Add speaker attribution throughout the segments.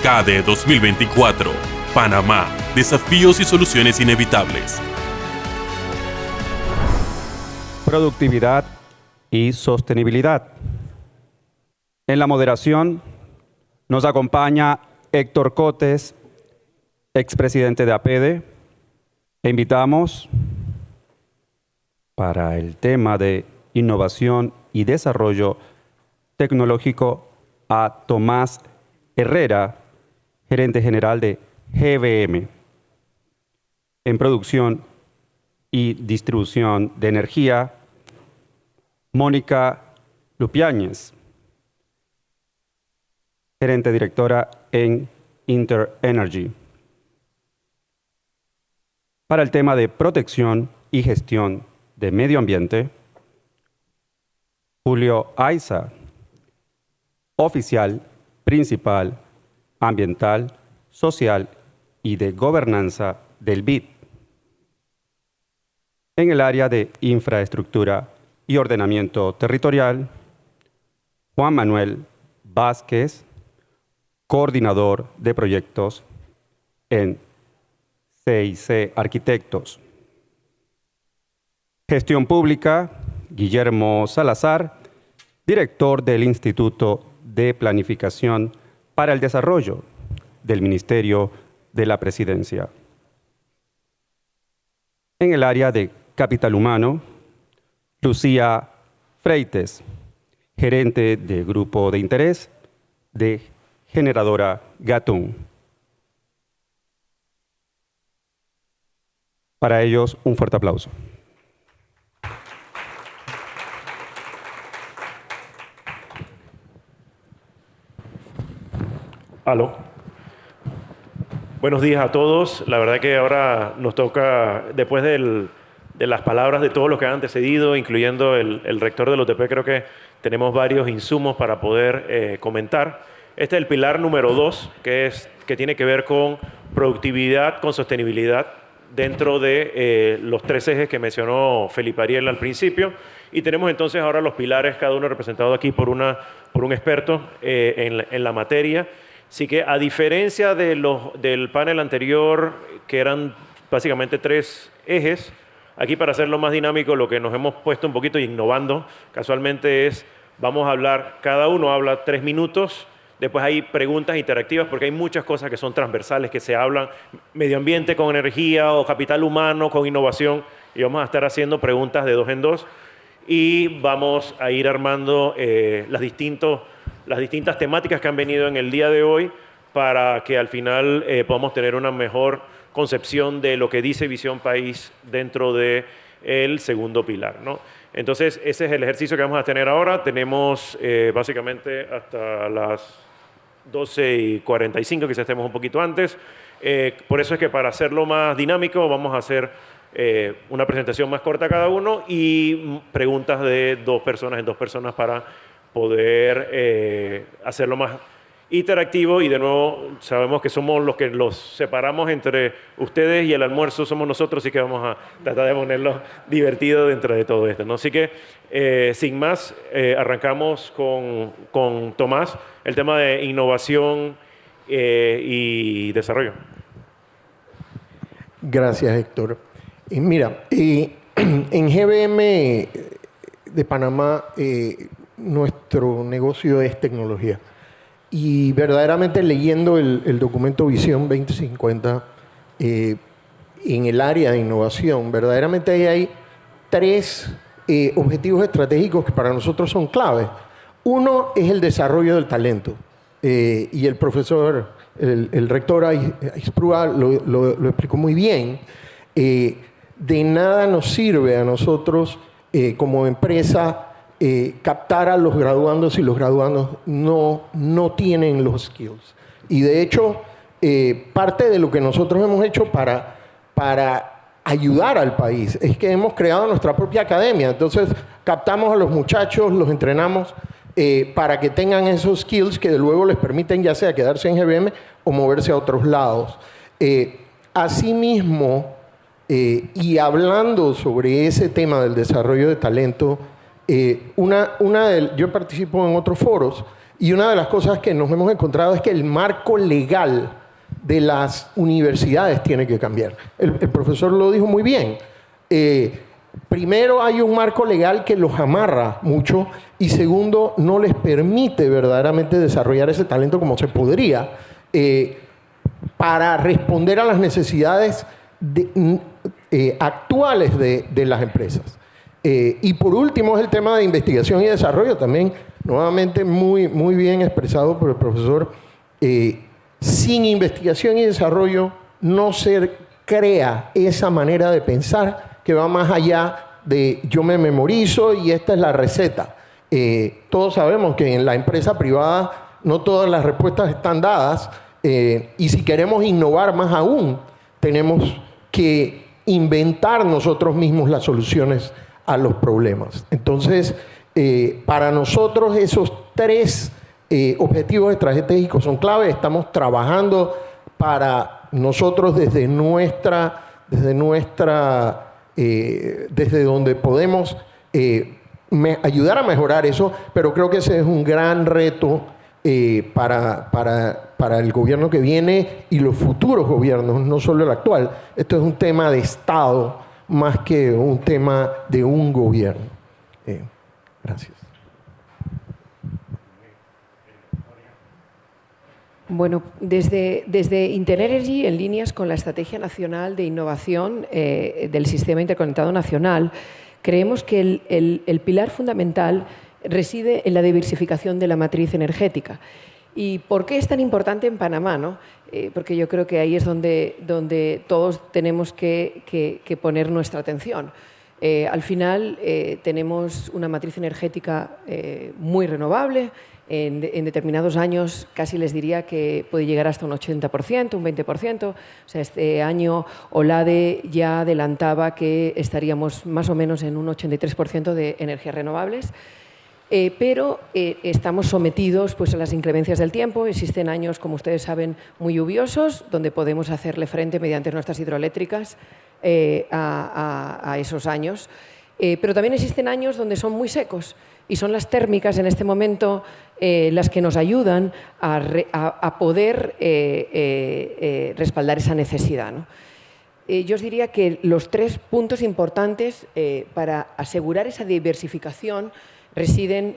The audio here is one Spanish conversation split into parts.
Speaker 1: CADE 2024. Panamá. Desafíos y soluciones inevitables.
Speaker 2: Productividad y sostenibilidad. En la moderación nos acompaña Héctor Cotes, expresidente de APEDE. E invitamos para el tema de innovación y desarrollo tecnológico a Tomás Herrera, gerente general de GBM, en producción y distribución de energía, Mónica Lupiáñez, gerente directora en InterEnergy. Para el tema de protección y gestión de medio ambiente, Julio Aiza, oficial principal ambiental, social y de gobernanza del BID. En el área de infraestructura y ordenamiento territorial, Juan Manuel Vázquez, coordinador de proyectos en CIC Arquitectos. Gestión pública, Guillermo Salazar, director del Instituto de Planificación para el Desarrollo del Ministerio de la Presidencia. En el área de capital humano, Lucía Freites, gerente de grupo de interés de Generadora Gatún. Para ellos, un fuerte aplauso.
Speaker 3: Aló. Buenos días a todos. La verdad que ahora nos toca, después de las palabras de todos los que han antecedido, incluyendo el rector del OTP, creo que tenemos varios insumos para poder comentar. Este es el pilar número 2, que tiene que ver con productividad, con sostenibilidad, dentro de los 3 ejes que mencionó Felipe Ariel al principio. Y tenemos entonces ahora los pilares, cada uno representado aquí por un experto en la materia. Así que, a diferencia del panel anterior, que eran básicamente 3 ejes, aquí, para hacerlo más dinámico, lo que nos hemos puesto un poquito innovando casualmente es, vamos a hablar, cada uno habla 3 minutos, después hay preguntas interactivas, porque hay muchas cosas que son transversales, que se hablan, medio ambiente con energía, o capital humano con innovación, y vamos a estar haciendo preguntas de 2 en 2, y vamos a ir armando las distintas temáticas que han venido en el día de hoy, para que al final podamos tener una mejor concepción de lo que dice Visión País dentro del segundo pilar, ¿no? Entonces, ese es el ejercicio que vamos a tener ahora. Tenemos básicamente hasta las 12:45, quizás estemos un poquito antes. Por eso es que, para hacerlo más dinámico, vamos a hacer una presentación más corta cada uno y preguntas de 2 personas en 2 personas para poder hacerlo más interactivo. Y de nuevo, sabemos que somos los que los separamos entre ustedes, y el almuerzo somos nosotros, así que vamos a tratar de ponerlo divertido dentro de todo esto, ¿no? Así que, sin más, arrancamos con Tomás, el tema de innovación y desarrollo.
Speaker 4: Gracias, Héctor. Mira, en GBM de Panamá, nuestro negocio es tecnología. Y verdaderamente, leyendo el documento Visión 2050, en el área de innovación, verdaderamente ahí hay 3 objetivos estratégicos que para nosotros son claves. Uno es el desarrollo del talento. Y el profesor, el rector Aizprúa lo explicó muy bien. De nada nos sirve a nosotros como empresa captar a los graduandos si los graduandos no tienen los skills. Y de hecho, parte de lo que nosotros hemos hecho para ayudar al país es que hemos creado nuestra propia academia. Entonces, captamos a los muchachos, los entrenamos para que tengan esos skills que luego les permiten ya sea quedarse en GBM o moverse a otros lados. Asimismo, y hablando sobre ese tema del desarrollo de talento, yo participo en otros foros Y una de las cosas que nos hemos encontrado es que el marco legal de las universidades tiene que cambiar. El profesor lo dijo muy bien. Primero, hay un marco legal que los amarra mucho y segundo, no les permite verdaderamente desarrollar ese talento como se podría para responder a las necesidades actuales de las empresas. Y por último es el tema de investigación y desarrollo, también nuevamente muy bien expresado por el profesor. Sin investigación y desarrollo no se crea esa manera de pensar que va más allá de yo me memorizo y esta es la receta. Todos sabemos que en la empresa privada no todas las respuestas están dadas y si queremos innovar más aún, tenemos que inventar nosotros mismos las soluciones a los problemas. Entonces, para nosotros esos tres objetivos estratégicos son clave. Estamos trabajando para nosotros desde donde podemos ayudar a mejorar eso, pero creo que ese es un gran reto para el gobierno que viene y los futuros gobiernos, no solo el actual. Esto es un tema de Estado más que un tema de un gobierno. Gracias.
Speaker 5: Bueno, desde Interenergy, en líneas con la Estrategia Nacional de Innovación del Sistema Interconectado Nacional, creemos que el pilar fundamental reside en la diversificación de la matriz energética. ¿Y por qué es tan importante en Panamá, no? Porque yo creo que ahí es donde todos tenemos que poner nuestra atención. Al final tenemos una matriz energética muy renovable. En determinados años casi les diría que puede llegar hasta un 80%, un 20%. O sea, este año OLADE ya adelantaba que estaríamos más o menos en un 83% de energías renovables. Pero estamos sometidos pues, a las inclemencias del tiempo. Existen años, como ustedes saben, muy lluviosos, donde podemos hacerle frente mediante nuestras hidroeléctricas a esos años. Pero también existen años donde son muy secos y son las térmicas en este momento las que nos ayudan a poder respaldar esa necesidad, ¿no? Yo os diría que los tres puntos importantes para asegurar esa diversificación residen,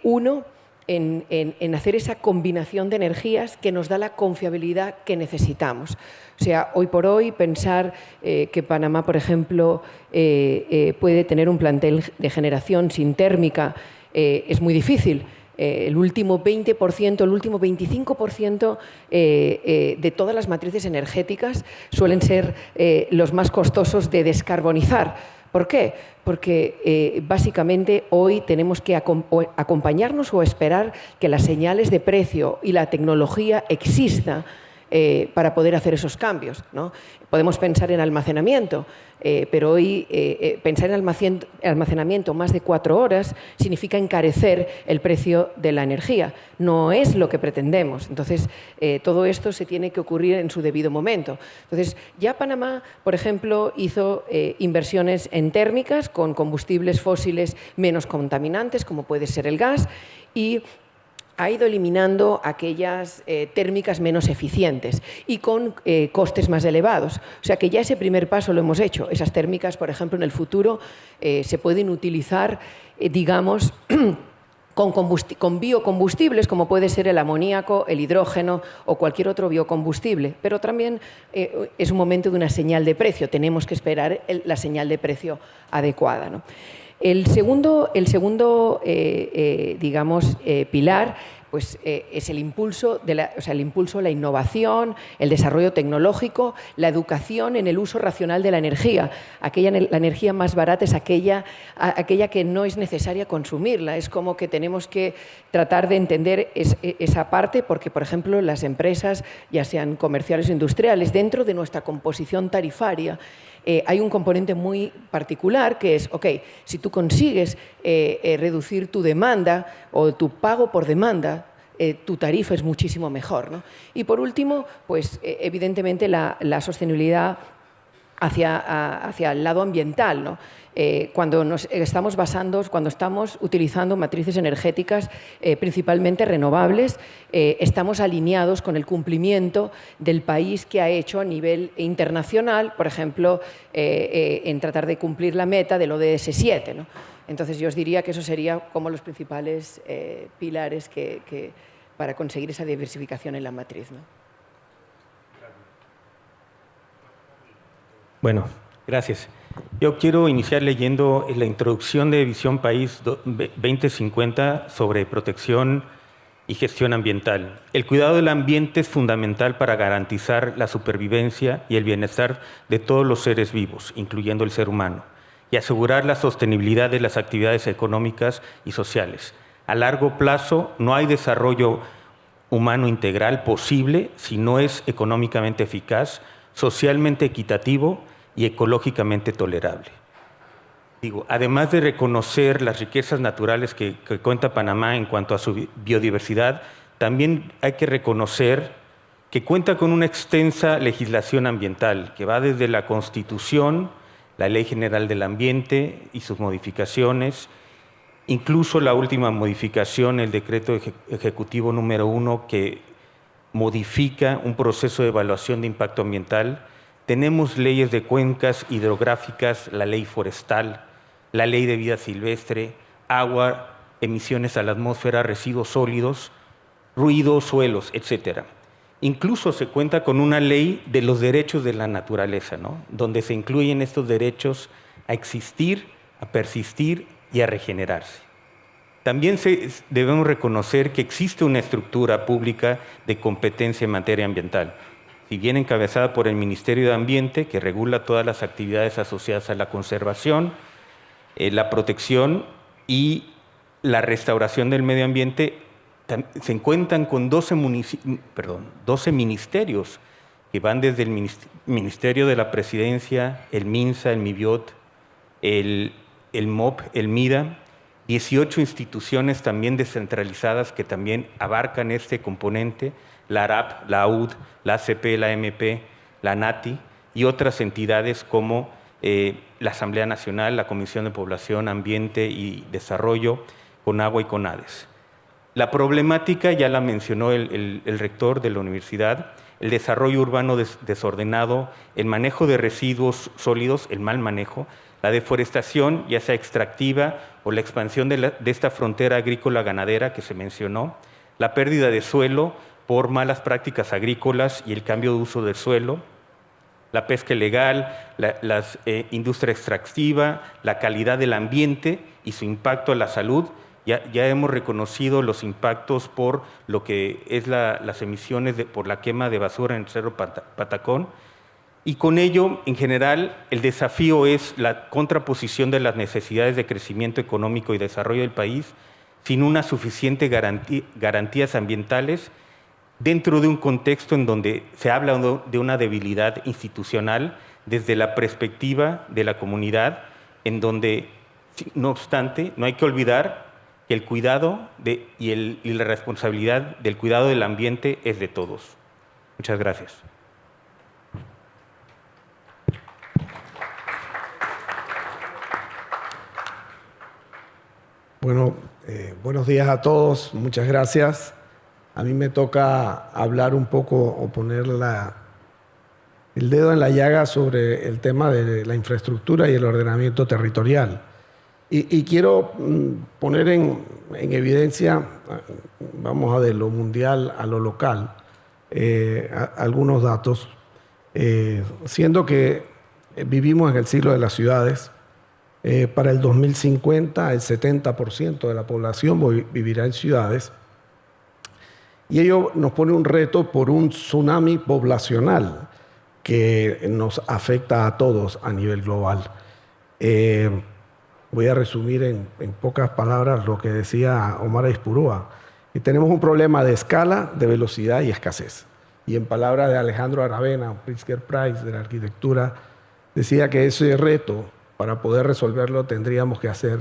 Speaker 5: uno, en hacer esa combinación de energías que nos da la confiabilidad que necesitamos. O sea, hoy por hoy pensar que Panamá, por ejemplo, puede tener un plantel de generación sin térmica es muy difícil. El último 20%, el último 25% de todas las matrices energéticas suelen ser los más costosos de descarbonizar. ¿Por qué? Porque básicamente hoy tenemos que acompañarnos o esperar que las señales de precio y la tecnología exista para poder hacer esos cambios, ¿no? Podemos pensar en almacenamiento, pero hoy pensar en almacenamiento más de 4 horas significa encarecer el precio de la energía. No es lo que pretendemos. Entonces, todo esto se tiene que ocurrir en su debido momento. Entonces, ya Panamá, por ejemplo, hizo inversiones en térmicas con combustibles fósiles menos contaminantes, como puede ser el gas, y ha ido eliminando aquellas térmicas menos eficientes y con costes más elevados. O sea que ya ese primer paso lo hemos hecho. Esas térmicas, por ejemplo, en el futuro se pueden utilizar, digamos, con biocombustibles, como puede ser el amoníaco, el hidrógeno o cualquier otro biocombustible. Pero también es un momento de una señal de precio. Tenemos que esperar la señal de precio adecuada, ¿no? El segundo digamos, pilar pues, es el impulso, la innovación, el desarrollo tecnológico, la educación en el uso racional de la energía. La energía más barata es aquella que no es necesaria consumirla. Es como que tenemos que tratar de entender esa parte porque, por ejemplo, las empresas, ya sean comerciales o industriales, dentro de nuestra composición tarifaria, hay un componente muy particular que es, si tú consigues reducir tu demanda o tu pago por demanda, tu tarifa es muchísimo mejor, ¿no? Y por último, pues evidentemente la sostenibilidad hacia el lado ambiental, ¿no? Cuando estamos utilizando matrices energéticas principalmente renovables, estamos alineados con el cumplimiento del país que ha hecho a nivel internacional, por ejemplo, en tratar de cumplir la meta del ODS 7, ¿no? Entonces, yo os diría que eso sería como los principales pilares para conseguir esa diversificación en la matriz, ¿no?
Speaker 6: Bueno, gracias. Yo quiero iniciar leyendo la introducción de Visión País 2050 sobre protección y gestión ambiental. El cuidado del ambiente es fundamental para garantizar la supervivencia y el bienestar de todos los seres vivos, incluyendo el ser humano, y asegurar la sostenibilidad de las actividades económicas y sociales. A largo plazo, no hay desarrollo humano integral posible si no es económicamente eficaz, socialmente equitativo y ecológicamente tolerable. Además de reconocer las riquezas naturales que cuenta Panamá en cuanto a su biodiversidad, también hay que reconocer que cuenta con una extensa legislación ambiental que va desde la Constitución, la Ley General del Ambiente y sus modificaciones, incluso la última modificación, el Decreto Ejecutivo número 1, que modifica un proceso de evaluación de impacto ambiental. Tenemos leyes de cuencas hidrográficas, la ley forestal, la ley de vida silvestre, agua, emisiones a la atmósfera, residuos sólidos, ruido, suelos, etc. Incluso se cuenta con una ley de los derechos de la naturaleza, ¿no? Donde se incluyen estos derechos a existir, a persistir y a regenerarse. También debemos reconocer que existe una estructura pública de competencia en materia ambiental, si bien encabezada por el Ministerio de Ambiente, que regula todas las actividades asociadas a la conservación, la protección y la restauración del medio ambiente. Se encuentran con 12 ministerios que van desde el Ministerio de la Presidencia, el MINSA, el MIBIOT, el MOP, el MIDA, 18 instituciones también descentralizadas que también abarcan este componente, la ARAP, la AUD, la ACP, la MP, la NATI y otras entidades como la Asamblea Nacional, la Comisión de Población, Ambiente y Desarrollo, CONAGUA y CONADES. La problemática ya la mencionó el rector de la universidad, el desarrollo urbano desordenado, el manejo de residuos sólidos, el mal manejo, la deforestación, ya sea extractiva o la expansión de esta frontera agrícola-ganadera que se mencionó, la pérdida de suelo por malas prácticas agrícolas y el cambio de uso del suelo, la pesca ilegal, la industria extractiva, la calidad del ambiente y su impacto a la salud. Ya hemos reconocido los impactos por lo que es las emisiones por la quema de basura en el Cerro Patacón. Y con ello, en general, el desafío es la contraposición de las necesidades de crecimiento económico y desarrollo del país sin unas suficientes garantías ambientales dentro de un contexto en donde se habla de una debilidad institucional desde la perspectiva de la comunidad, en donde, no obstante, no hay que olvidar que el cuidado y la responsabilidad del cuidado del ambiente es de todos. Muchas gracias.
Speaker 7: Bueno, buenos días a todos, muchas gracias. A mí me toca hablar un poco o poner el dedo en la llaga sobre el tema de la infraestructura y el ordenamiento territorial. Y quiero poner en evidencia, vamos a de lo mundial a lo local, algunos datos, siendo que vivimos en el siglo de las ciudades. Para el 2050, el 70% de la población vivirá en ciudades. Y ello nos pone un reto por un tsunami poblacional que nos afecta a todos a nivel global. Voy a resumir en pocas palabras lo que decía Omar Aispurúa. Y tenemos un problema de escala, de velocidad y escasez. Y en palabras de Alejandro Aravena, Pritzker Price de la arquitectura, decía que ese reto, para poder resolverlo, tendríamos que hacer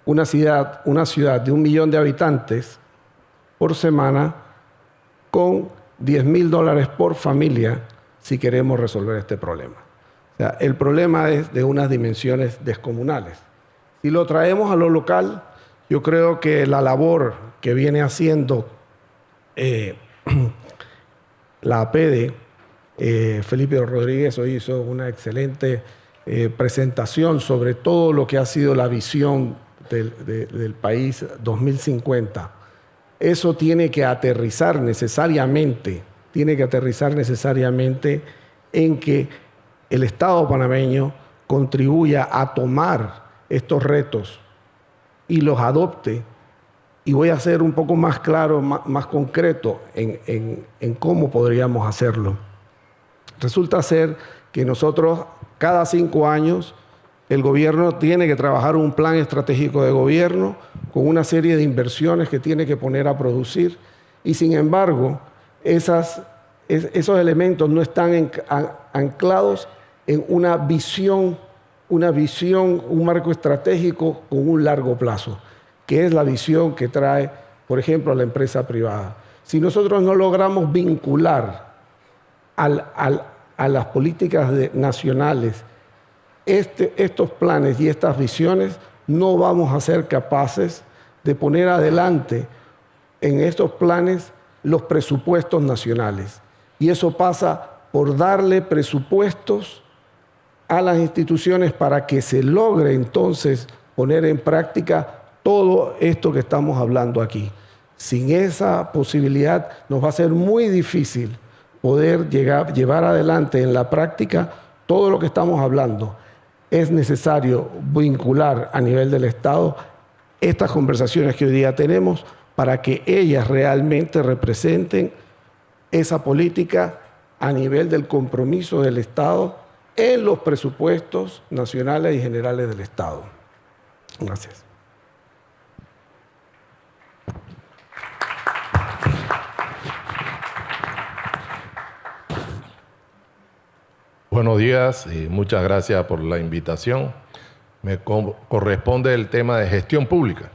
Speaker 7: una ciudad de 1 millón de habitantes por semana con $10,000 por familia si queremos resolver este problema. O sea, el problema es de unas dimensiones descomunales. Si lo traemos a lo local, yo creo que la labor que viene haciendo la APD, Felipe Rodríguez hoy hizo una excelente presentación sobre todo lo que ha sido la visión del país 2050. Eso tiene que aterrizar necesariamente en que el Estado panameño contribuya a tomar estos retos y los adopte. Y voy a ser un poco más claro, más concreto en cómo podríamos hacerlo. Resulta ser que nosotros cada 5 años el gobierno tiene que trabajar un plan estratégico de gobierno con una serie de inversiones que tiene que poner a producir y sin embargo esos elementos no están anclados en una visión, un marco estratégico con un largo plazo, que es la visión que trae, por ejemplo, la empresa privada. Si nosotros no logramos vincular a las políticas nacionales estos planes y estas visiones, no vamos a ser capaces de poner adelante en estos planes los presupuestos nacionales. Y eso pasa por darle presupuestos a las instituciones para que se logre entonces poner en práctica todo esto que estamos hablando aquí. Sin esa posibilidad nos va a ser muy difícil poder llevar adelante en la práctica todo lo que estamos hablando. Es necesario vincular a nivel del Estado estas conversaciones que hoy día tenemos para que ellas realmente representen esa política a nivel del compromiso del Estado en los presupuestos nacionales y generales del Estado. Gracias.
Speaker 8: Buenos días y muchas gracias por la invitación. Me corresponde el tema de gestión pública.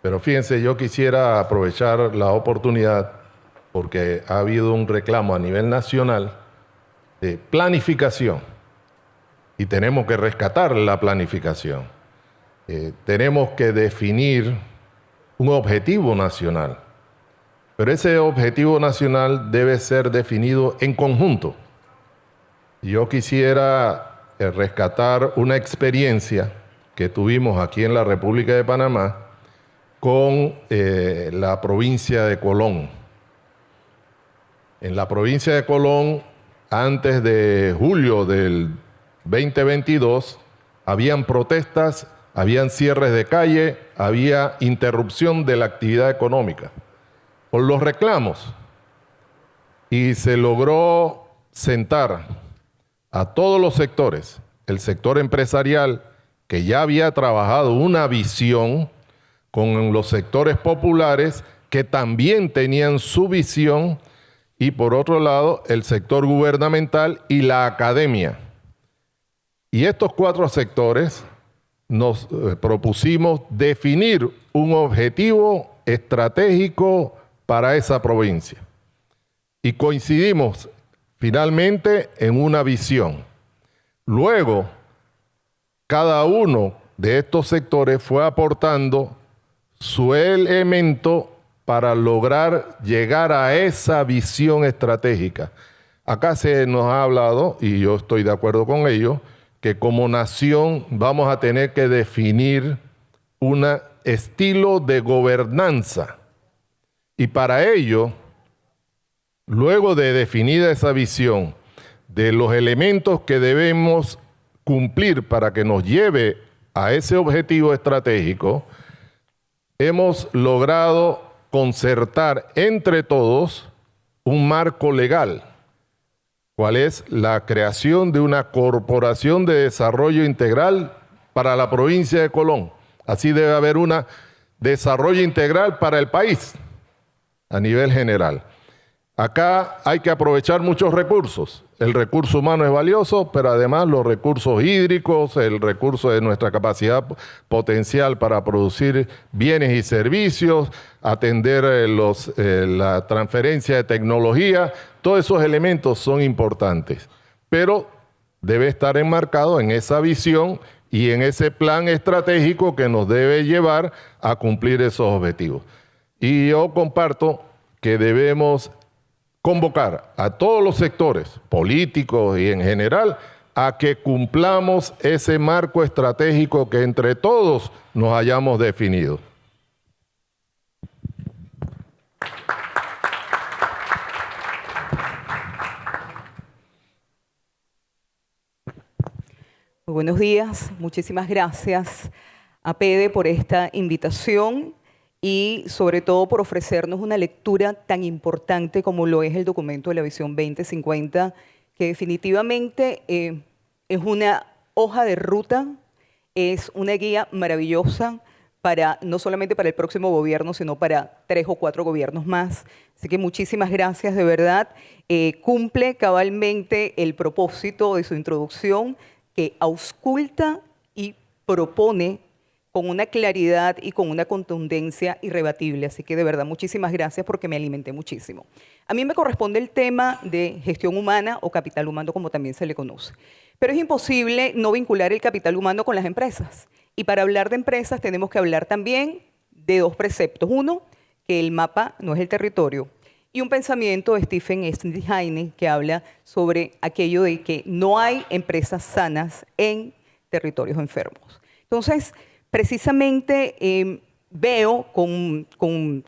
Speaker 8: Pero fíjense, yo quisiera aprovechar la oportunidad porque ha habido un reclamo a nivel nacional de planificación y tenemos que rescatar la planificación. Tenemos que definir un objetivo nacional, pero ese objetivo nacional debe ser definido en conjunto. Yo quisiera rescatar una experiencia que tuvimos aquí en la República de Panamá con la provincia de Colón. En la provincia de Colón, antes de julio del 2022, habían protestas, habían cierres de calle, había interrupción de la actividad económica por los reclamos. Y se logró sentar a todos los sectores, el sector empresarial, que ya había trabajado una visión, con los sectores populares, que también tenían su visión, y por otro lado, el sector gubernamental y la academia. Y estos 4 sectores nos propusimos definir un objetivo estratégico para esa provincia. Y coincidimos finalmente en una visión. Luego, cada uno de estos sectores fue aportando su elemento para lograr llegar a esa visión estratégica. Acá se nos ha hablado, y yo estoy de acuerdo con ello, que como nación vamos a tener que definir un estilo de gobernanza. Y para ello, luego de definida esa visión de los elementos que debemos cumplir para que nos lleve a ese objetivo estratégico, hemos logrado concertar entre todos un marco legal, cuál es la creación de una corporación de desarrollo integral para la provincia de Colón. Así debe haber un desarrollo integral para el país a nivel general. Acá hay que aprovechar muchos recursos. El recurso humano es valioso, pero además los recursos hídricos, el recurso de nuestra capacidad potencial para producir bienes y servicios, atender la transferencia de tecnología, todos esos elementos son importantes. Pero debe estar enmarcado en esa visión y en ese plan estratégico que nos debe llevar a cumplir esos objetivos. Y yo comparto que debemos convocar a todos los sectores políticos y en general a que cumplamos ese marco estratégico que entre todos nos hayamos definido.
Speaker 9: Muy buenos días, muchísimas gracias a PEDE por esta invitación y sobre todo por ofrecernos una lectura tan importante como lo es el documento de la Visión 2050, que definitivamente es una hoja de ruta, es una guía maravillosa no solamente para el próximo gobierno, sino para 3 o 4 gobiernos más. Así que muchísimas gracias, de verdad. Cumple cabalmente el propósito de su introducción, que ausculta y propone con una claridad y con una contundencia irrebatible. Así que de verdad, muchísimas gracias porque me alimenté muchísimo. A mí me corresponde el tema de gestión humana o capital humano, como también se le conoce. Pero es imposible no vincular el capital humano con las empresas. Y para hablar de empresas tenemos que hablar también de 2 preceptos. Uno, que el mapa no es el territorio. Y un pensamiento de Stephen Heine que habla sobre aquello de que no hay empresas sanas en territorios enfermos. Entonces, precisamente veo con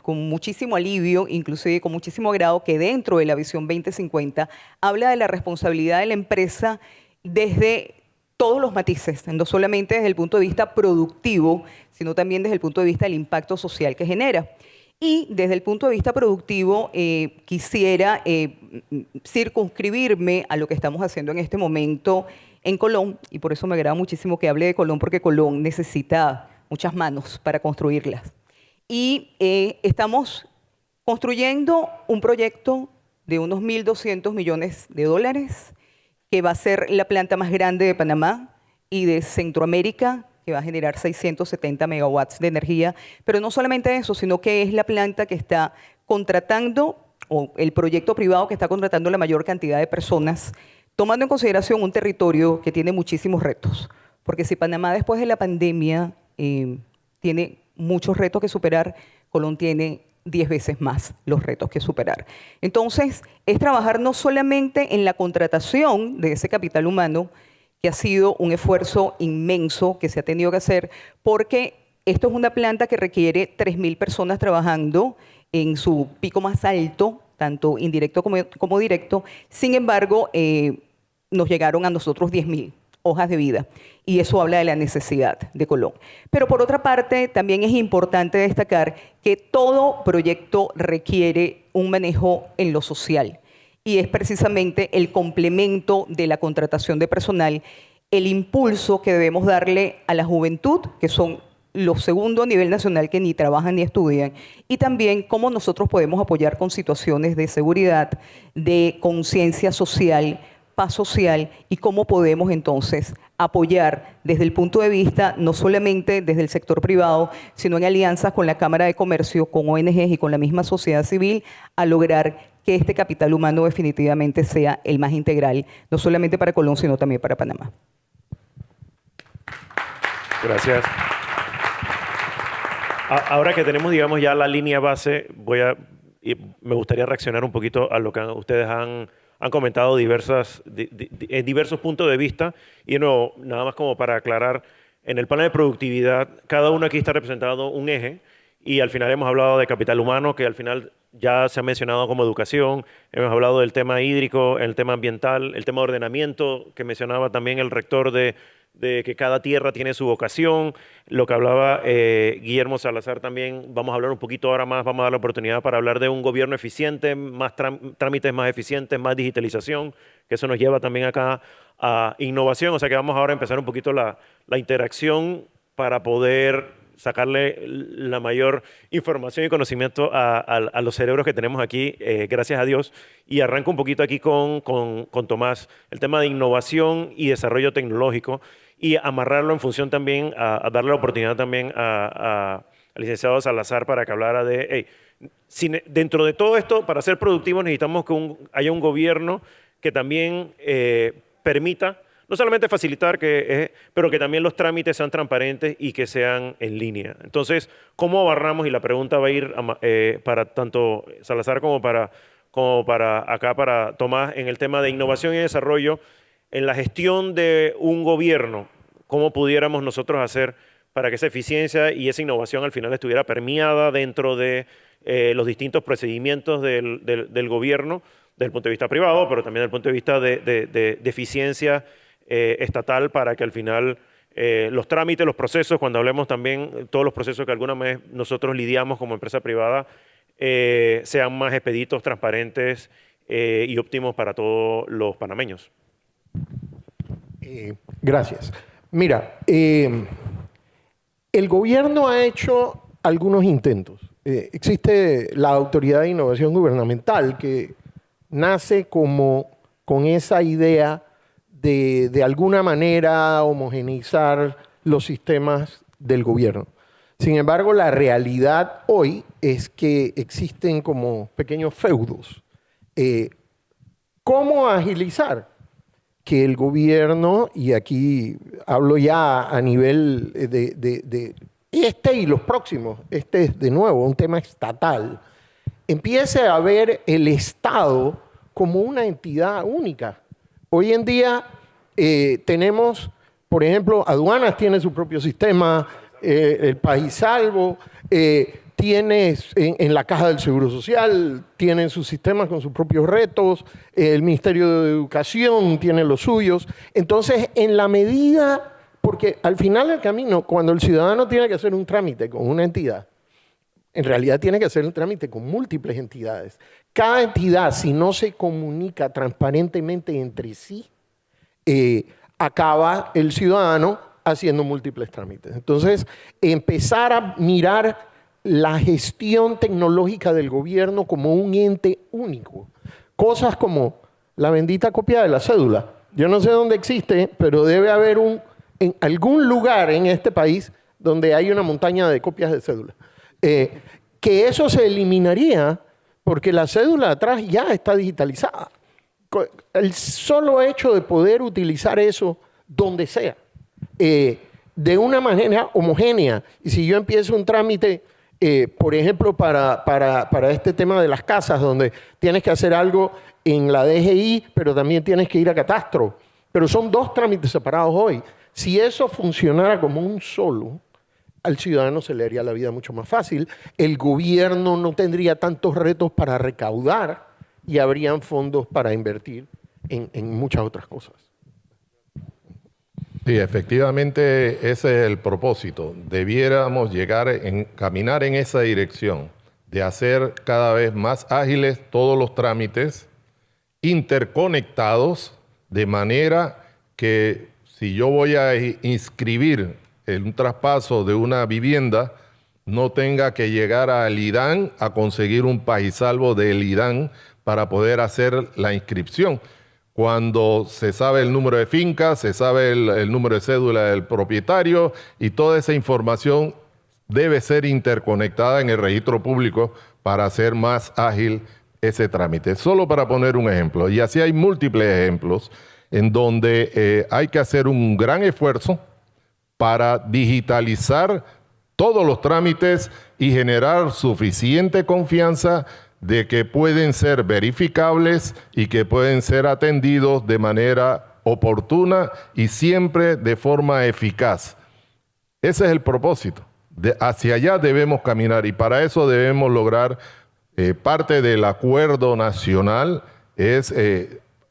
Speaker 9: muchísimo alivio, inclusive con muchísimo agrado, que dentro de la Visión 2050 habla de la responsabilidad de la empresa desde todos los matices, no solamente desde el punto de vista productivo, sino también desde el punto de vista del impacto social que genera. Y desde el punto de vista productivo, quisiera circunscribirme a lo que estamos haciendo en este momento en Colón, y por eso me agrada muchísimo que hable de Colón, porque Colón necesita muchas manos para construirlas. Y estamos construyendo un proyecto de unos 1.200 millones de dólares, que va a ser la planta más grande de Panamá y de Centroamérica, que va a generar 670 megawatts de energía. Pero no solamente eso, sino que es la planta que está contratando, o el proyecto privado que está contratando la mayor cantidad de personas, tomando en consideración un territorio que tiene muchísimos retos. Porque si Panamá después de la pandemia tiene muchos retos que superar, Colón tiene 10 veces más los retos que superar. Entonces, es trabajar no solamente en la contratación de ese capital humano, que ha sido un esfuerzo inmenso que se ha tenido que hacer, porque esto es una planta que requiere 3.000 personas trabajando en su pico más alto, tanto indirecto como directo. Sin embargo, nos llegaron a nosotros 10.000 hojas de vida, y eso habla de la necesidad de Colón. Pero por otra parte, también es importante destacar que todo proyecto requiere un manejo en lo social, y es precisamente el complemento de la contratación de personal, el impulso que debemos darle a la juventud, que son los segundos a nivel nacional que ni trabajan ni estudian, y también cómo nosotros podemos apoyar con situaciones de seguridad, de conciencia social, paz social, y cómo podemos entonces apoyar desde el punto de vista no solamente desde el sector privado, sino en alianzas con la Cámara de Comercio, con ONGs y con la misma sociedad civil, a lograr que este capital humano definitivamente sea el más integral, no solamente para Colón, sino también para Panamá.
Speaker 3: Gracias. Ahora que tenemos, digamos, ya la línea base, me gustaría reaccionar un poquito a lo que ustedes han comentado en diversos puntos de vista. Y no, nada más como para aclarar, en el panel de productividad, cada uno aquí está representado un eje, y al final hemos hablado de capital humano, que al final ya se ha mencionado como educación, hemos hablado del tema hídrico, el tema ambiental, el tema de ordenamiento, que mencionaba también el rector de que cada tierra tiene su vocación, lo que hablaba Guillermo Salazar también. Vamos a hablar un poquito ahora más, vamos a dar la oportunidad para hablar de un gobierno eficiente, más trámites más eficientes, más digitalización, que eso nos lleva también acá a innovación. O sea que vamos ahora a empezar un poquito la interacción para poder sacarle la mayor información y conocimiento a los cerebros que tenemos aquí, gracias a Dios. Y arranco un poquito aquí con Tomás, el tema de innovación y desarrollo tecnológico, y amarrarlo en función también a darle la oportunidad también al licenciado Salazar para que hablara de, dentro de todo esto, para ser productivos necesitamos que haya un gobierno que también permita no solamente facilitar, pero que también los trámites sean transparentes y que sean en línea. Entonces, ¿cómo abarramos? Y la pregunta va a ir para tanto Salazar como para acá, para Tomás, en el tema de innovación y desarrollo, en la gestión de un gobierno, ¿cómo pudiéramos nosotros hacer para que esa eficiencia y esa innovación al final estuviera permeada dentro de los distintos procedimientos del gobierno, desde el punto de vista privado, pero también desde el punto de vista de eficiencia estatal, para que al final los trámites, los procesos, cuando hablemos también todos los procesos que alguna vez nosotros lidiamos como empresa privada, sean más expeditos, transparentes y óptimos para todos los panameños?
Speaker 4: Gracias. Mira, el gobierno ha hecho algunos intentos. Existe la Autoridad de Innovación Gubernamental, que nace como con esa idea de alguna manera homogeneizar los sistemas del gobierno. Sin embargo, la realidad hoy es que existen como pequeños feudos. ¿Cómo agilizar? Que el gobierno, y aquí hablo ya a nivel de este y los próximos, este es de nuevo un tema estatal, empiece a ver el Estado como una entidad única. Hoy en día tenemos, por ejemplo, Aduanas tiene su propio sistema, el Pajisalvo, tienes en la Caja del Seguro Social, tienen sus sistemas con sus propios retos, el Ministerio de Educación tiene los suyos. Entonces, en la medida, porque al final del camino, cuando el ciudadano tiene que hacer un trámite con una entidad, en realidad tiene que hacer un trámite con múltiples entidades. Cada entidad, si no se comunica transparentemente entre sí, acaba el ciudadano haciendo múltiples trámites. Entonces, empezar a mirar la gestión tecnológica del gobierno como un ente único. Cosas como la bendita copia de la cédula. Yo no sé dónde existe, pero debe haber en algún lugar en este país donde hay una montaña de copias de cédula. Que eso se eliminaría porque la cédula de atrás ya está digitalizada. El solo hecho de poder utilizar eso donde sea, de una manera homogénea. Y si yo empiezo un trámite, por ejemplo, para este tema de las casas, donde tienes que hacer algo en la DGI, pero también tienes que ir a catastro. Pero son dos trámites separados hoy. Si eso funcionara como un solo, al ciudadano se le haría la vida mucho más fácil. El gobierno no tendría tantos retos para recaudar y habrían fondos para invertir en muchas otras cosas.
Speaker 8: Sí, efectivamente ese es el propósito. Debiéramos caminar en esa dirección, de hacer cada vez más ágiles todos los trámites, interconectados, de manera que si yo voy a inscribir un traspaso de una vivienda, no tenga que llegar al IDAN a conseguir un pajisalvo del IDAN para poder hacer la inscripción. Cuando se sabe el número de finca, se sabe el número de cédula del propietario y toda esa información debe ser interconectada en el registro público para hacer más ágil ese trámite. Solo para poner un ejemplo, y así hay múltiples ejemplos en donde hay que hacer un gran esfuerzo para digitalizar todos los trámites y generar suficiente confianza de que pueden ser verificables y que pueden ser atendidos de manera oportuna y siempre de forma eficaz. Ese es el propósito. Hacia allá debemos caminar y para eso debemos lograr, parte del acuerdo nacional es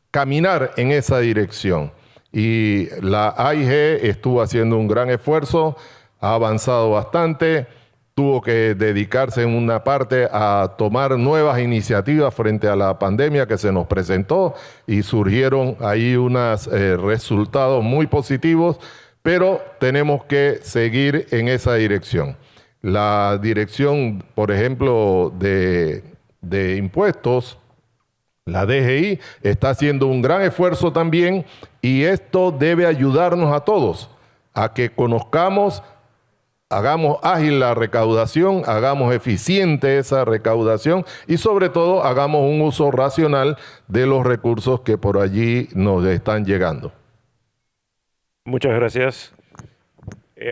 Speaker 8: caminar en esa dirección. Y la AIG estuvo haciendo un gran esfuerzo, ha avanzado bastante, tuvo que dedicarse en una parte a tomar nuevas iniciativas frente a la pandemia que se nos presentó y surgieron ahí unos resultados muy positivos, pero tenemos que seguir en esa dirección. La dirección, por ejemplo, de impuestos, la DGI está haciendo un gran esfuerzo también y esto debe ayudarnos a todos a que conozcamos, hagamos ágil la recaudación, hagamos eficiente esa recaudación y sobre todo hagamos un uso racional de los recursos que por allí nos están llegando.
Speaker 3: Muchas gracias.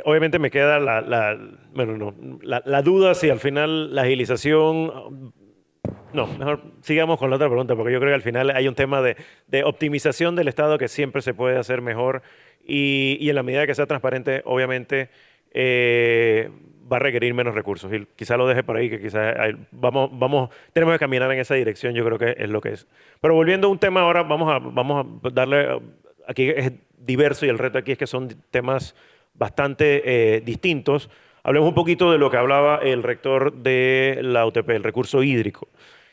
Speaker 3: Obviamente me queda la duda si al final la agilización... No, mejor sigamos con la otra pregunta, porque yo creo que al final hay un tema de optimización del Estado que siempre se puede hacer mejor y en la medida que sea transparente, obviamente va a requerir menos recursos. Y quizá lo deje por ahí, que quizás tenemos que caminar en esa dirección, yo creo que es lo que es. Pero volviendo a un tema ahora, vamos a darle... Aquí es diverso y el reto aquí es que son temas bastante distintos. Hablemos un poquito de lo que hablaba el rector de la UTP, el recurso hídrico.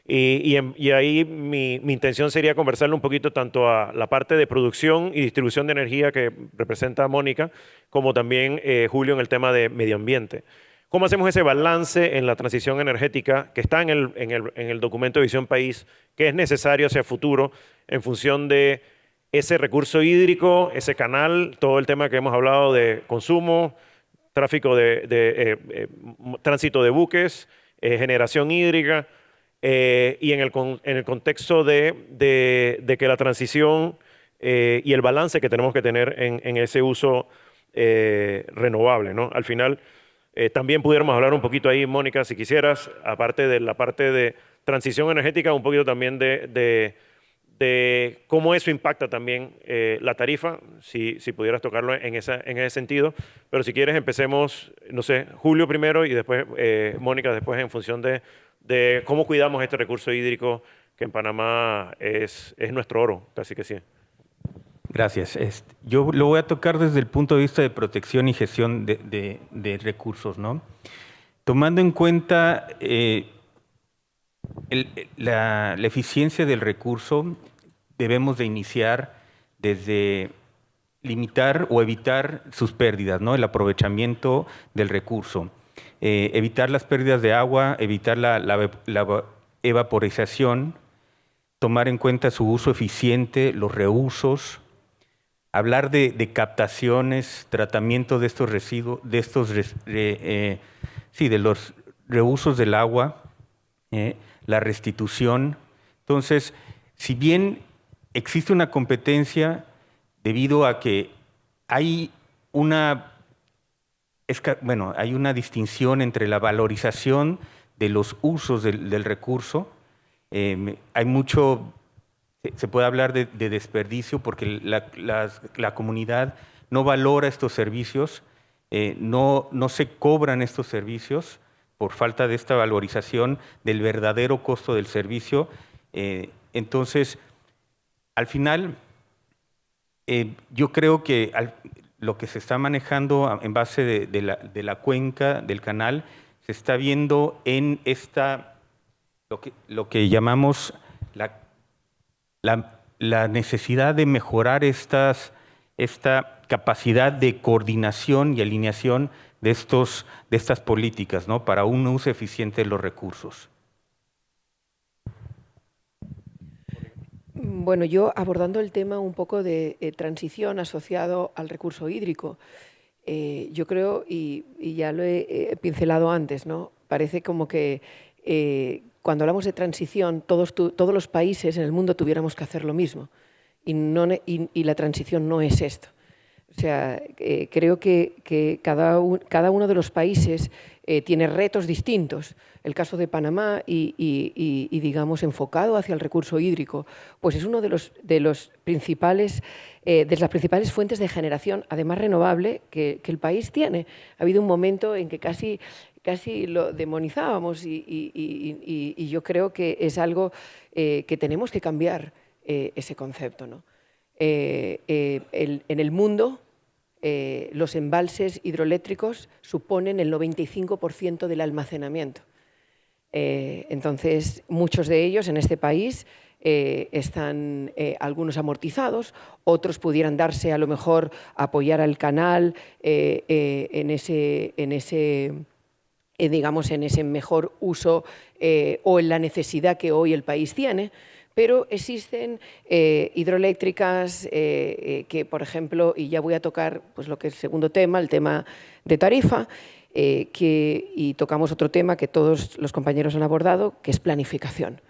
Speaker 3: Y ahí mi intención sería conversarle un poquito tanto a la parte de producción y distribución de energía que representa Mónica, como también Julio en el tema de medio ambiente. ¿Cómo hacemos ese balance en la transición energética que está en el documento de Visión País, que es necesario hacia el futuro en función de ese recurso hídrico, ese canal, todo el tema que hemos hablado de consumo, tráfico tránsito de buques, generación hídrica, y en el contexto de que la transición y el balance que tenemos que tener en ese uso renovable, ¿no? Al final, también pudiéramos hablar un poquito ahí, Mónica, si quisieras, aparte de la parte de transición energética, un poquito también de cómo eso impacta también la tarifa, si pudieras tocarlo en ese sentido. Pero si quieres empecemos, no sé, Julio primero y después Mónica después en función de cómo cuidamos este recurso hídrico que en Panamá es nuestro oro, casi que sí.
Speaker 6: Gracias. Yo lo voy a tocar desde el punto de vista de protección y gestión de recursos, ¿no? Tomando en cuenta la eficiencia del recurso, debemos de iniciar desde limitar o evitar sus pérdidas, ¿no? El aprovechamiento del recurso. Evitar las pérdidas de agua, evitar la evaporización, tomar en cuenta su uso eficiente, los reusos, hablar de captaciones, tratamiento de estos residuos, de los reusos del agua, la restitución. Entonces, si bien existe una competencia debido a que hay una distinción entre la valorización de los usos del recurso, hay mucho, se puede hablar de desperdicio porque la comunidad no valora estos servicios, no se cobran estos servicios por falta de esta valorización del verdadero costo del servicio. Entonces, al final, yo creo que lo que se está manejando en base de la cuenca del canal se está viendo en lo que llamamos la necesidad de mejorar esta capacidad de coordinación y alineación de estas políticas, ¿no? Para un uso eficiente de los recursos.
Speaker 5: Bueno, yo abordando el tema un poco de transición asociado al recurso hídrico, yo creo, y ya lo he pincelado antes, ¿no? Parece como que cuando hablamos de transición, todos los países en el mundo tuviéramos que hacer lo mismo. Y la transición no es esto. O sea, creo que cada uno de los países tiene retos distintos. El caso de Panamá y digamos, enfocado hacia el recurso hídrico, pues es uno de las principales fuentes de generación, además renovable, que el país tiene. Ha habido un momento en que casi lo demonizábamos y yo creo que es algo que tenemos que cambiar ese concepto, ¿no? En el mundo, los embalses hidroeléctricos suponen el 95% del almacenamiento. Entonces, muchos de ellos en este país están algunos amortizados, otros pudieran darse a lo mejor a apoyar al canal digamos, en ese mejor uso o en la necesidad que hoy el país tiene. Pero existen hidroeléctricas que, por ejemplo, y ya voy a tocar pues, lo que es el segundo tema, el tema de tarifa, y tocamos otro tema que todos los compañeros han abordado, que es planificación.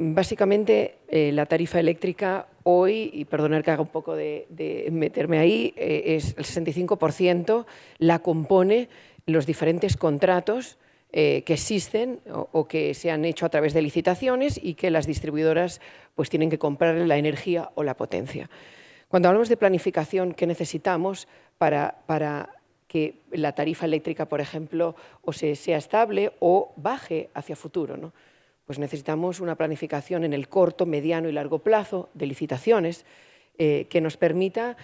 Speaker 5: básicamente, la tarifa eléctrica hoy, y perdonar que haga un poco de meterme ahí, es el 65% la compone los diferentes contratos que existen o que se han hecho a través de licitaciones y que las distribuidoras pues, tienen que comprar la energía o la potencia. Cuando hablamos de planificación, ¿qué necesitamos para que la tarifa eléctrica, por ejemplo, o sea estable o baje hacia futuro, ¿no? Pues necesitamos una planificación en el corto, mediano y largo plazo de licitaciones que nos permita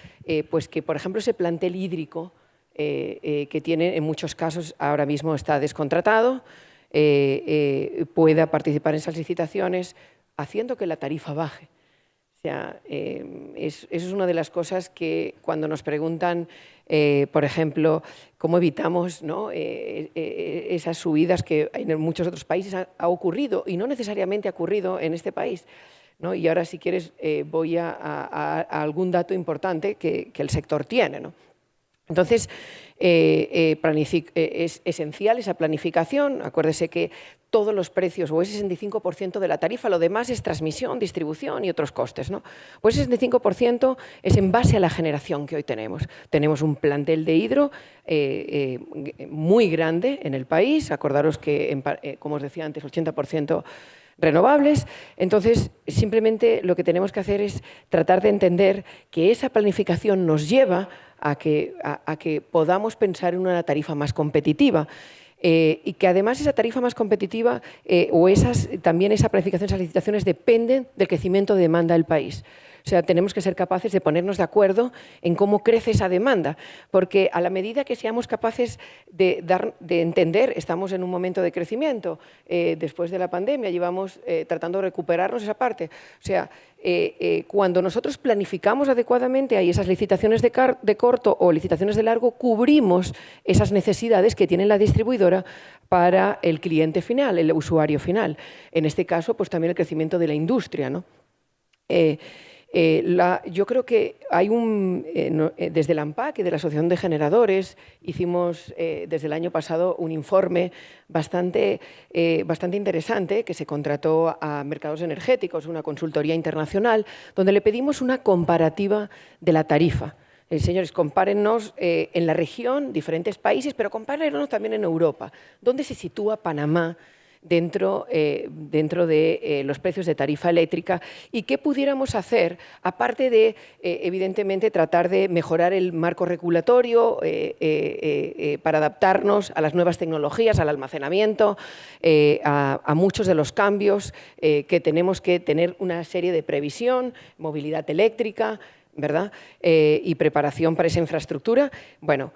Speaker 5: pues que, por ejemplo, ese plantel hídrico que tiene, en muchos casos, ahora mismo está descontratado, pueda participar en esas licitaciones haciendo que la tarifa baje. O sea, eso es una de las cosas que cuando nos preguntan, por ejemplo, cómo evitamos, ¿no? Esas subidas que en muchos otros países ha ocurrido y no necesariamente ha ocurrido en este país, ¿no? Y ahora, si quieres, voy a algún dato importante que el sector tiene, ¿no? Entonces, es esencial esa planificación. Acuérdese que todos los precios, o ese 65% de la tarifa, lo demás es transmisión, distribución y otros costes, ¿no? Pues ese 65% es en base a la generación que hoy tenemos. Tenemos un plantel de hidro muy grande en el país. Acordaros que, como os decía antes, 80% renovables. Entonces, simplemente lo que tenemos que hacer es tratar de entender que esa planificación nos lleva a que podamos pensar en una tarifa más competitiva. Y que además esa tarifa más competitiva también esa planificación, esas licitaciones dependen del crecimiento de demanda del país. O sea, tenemos que ser capaces de ponernos de acuerdo en cómo crece esa demanda, porque a la medida que seamos capaces de entender, estamos en un momento de crecimiento, después de la pandemia, llevamos tratando de recuperarnos esa parte. O sea, cuando nosotros planificamos adecuadamente, hay esas licitaciones de corto o licitaciones de largo, cubrimos esas necesidades que tiene la distribuidora para el cliente final, el usuario final. En este caso, pues también el crecimiento de la industria, ¿no? Yo creo que hay desde la ANPAC y de la Asociación de Generadores hicimos desde el año pasado un informe bastante interesante que se contrató a Mercados Energéticos, una consultoría internacional, donde le pedimos una comparativa de la tarifa. Señores, compárennos en la región, diferentes países, pero compárennos también en Europa. ¿Dónde se sitúa Panamá dentro de los precios de tarifa eléctrica y qué pudiéramos hacer, aparte de, evidentemente, tratar de mejorar el marco regulatorio para adaptarnos a las nuevas tecnologías, al almacenamiento, a muchos de los cambios que tenemos que tener una serie de previsión, movilidad eléctrica, ¿verdad? Y preparación para esa infraestructura. Bueno,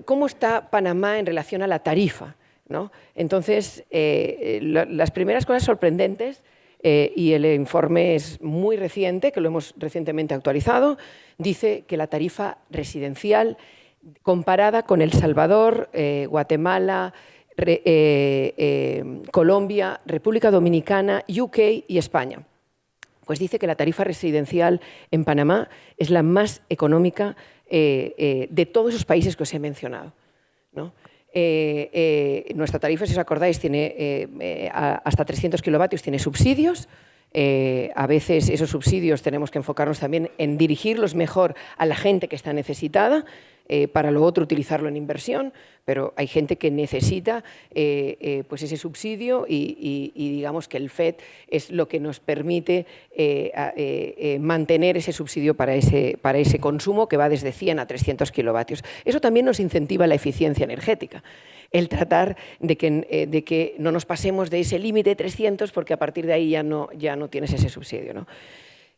Speaker 5: ¿cómo está Panamá en relación a la tarifa? ¿No? Entonces, las primeras cosas sorprendentes, y el informe es muy reciente, que lo hemos recientemente actualizado, dice que la tarifa residencial comparada con El Salvador, Guatemala, Colombia, República Dominicana, UK y España, pues dice que la tarifa residencial en Panamá es la más económica de todos esos países que os he mencionado, ¿no? Nuestra tarifa, si os acordáis, tiene hasta 300 kilovatios, tiene subsidios. A veces esos subsidios tenemos que enfocarnos también en dirigirlos mejor a la gente que está necesitada, para lo otro utilizarlo en inversión, pero hay gente que necesita pues ese subsidio y digamos que el FED es lo que nos permite mantener ese subsidio para ese consumo que va desde 100 a 300 kilovatios. Eso también nos incentiva la eficiencia energética, el tratar de que no nos pasemos de ese límite de 300 porque a partir de ahí ya no tienes ese subsidio, ¿no?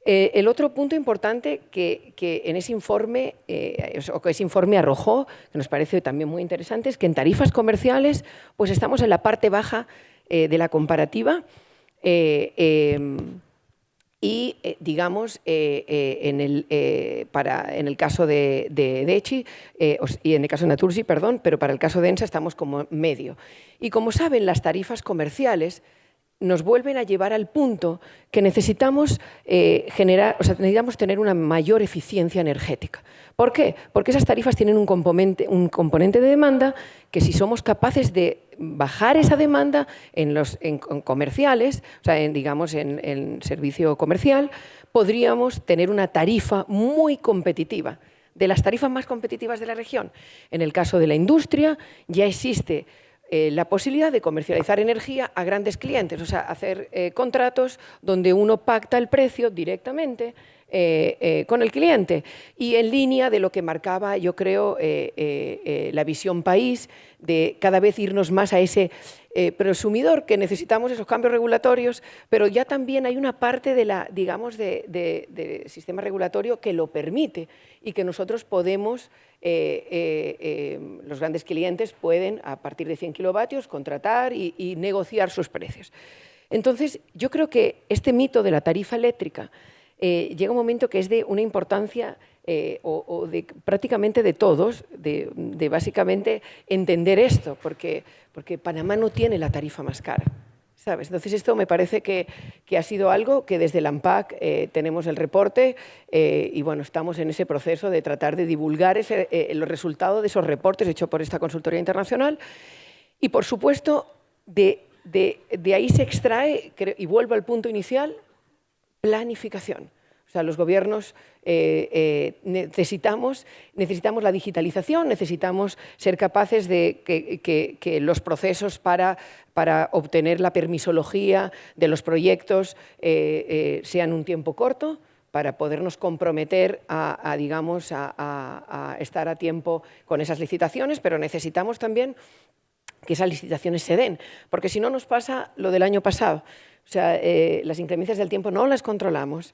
Speaker 5: El otro punto importante que en ese informe, o que ese informe arrojó, que nos parece también muy interesante, es que en tarifas comerciales pues estamos en la parte baja de la comparativa y, digamos, en el caso de DECHI y en el caso de Naturgy, perdón, pero para el caso de ENSA estamos como medio. Y como saben, las tarifas comerciales nos vuelven a llevar al punto que necesitamos necesitamos tener una mayor eficiencia energética. ¿Por qué? Porque esas tarifas tienen un componente de demanda que, si somos capaces de bajar esa demanda en comerciales, o sea, en servicio comercial, podríamos tener una tarifa muy competitiva, de las tarifas más competitivas de la región. En el caso de la industria ya existe la posibilidad de comercializar energía a grandes clientes, o sea, hacer contratos donde uno pacta el precio directamente con el cliente, y en línea de lo que marcaba, yo creo, la visión país, de cada vez irnos más a ese prosumidor, que necesitamos esos cambios regulatorios, pero ya también hay una parte de del sistema regulatorio que lo permite y que nosotros podemos, los grandes clientes pueden, a partir de 100 kilovatios, contratar y negociar sus precios. Entonces, yo creo que este mito de la tarifa eléctrica llega un momento que es de una importancia prácticamente de todos, de básicamente entender esto, porque Panamá no tiene la tarifa más cara, ¿sabes? Entonces, esto me parece que ha sido algo que desde la ANPAC tenemos el reporte y, bueno, estamos en ese proceso de tratar de divulgar los resultados de esos reportes hechos por esta consultoría internacional. Y, por supuesto, de ahí se extrae, y vuelvo al punto inicial, planificación. O sea, los gobiernos necesitamos la digitalización, necesitamos ser capaces de que los procesos para obtener la permisología de los proyectos sean un tiempo corto, para podernos comprometer a estar a tiempo con esas licitaciones, pero necesitamos también que esas licitaciones se den, porque si no nos pasa lo del año pasado. O sea, las inclemencias del tiempo no las controlamos.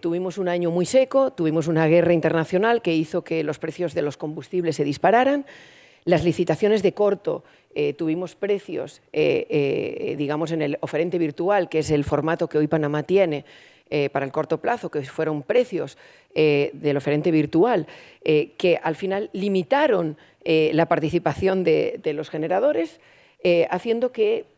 Speaker 5: Tuvimos un año muy seco, tuvimos una guerra internacional que hizo que los precios de los combustibles se dispararan. Las licitaciones de corto, tuvimos precios, digamos, en el oferente virtual, que es el formato que hoy Panamá tiene para el corto plazo, que fueron precios del oferente virtual, que al final limitaron la participación de los generadores, haciendo que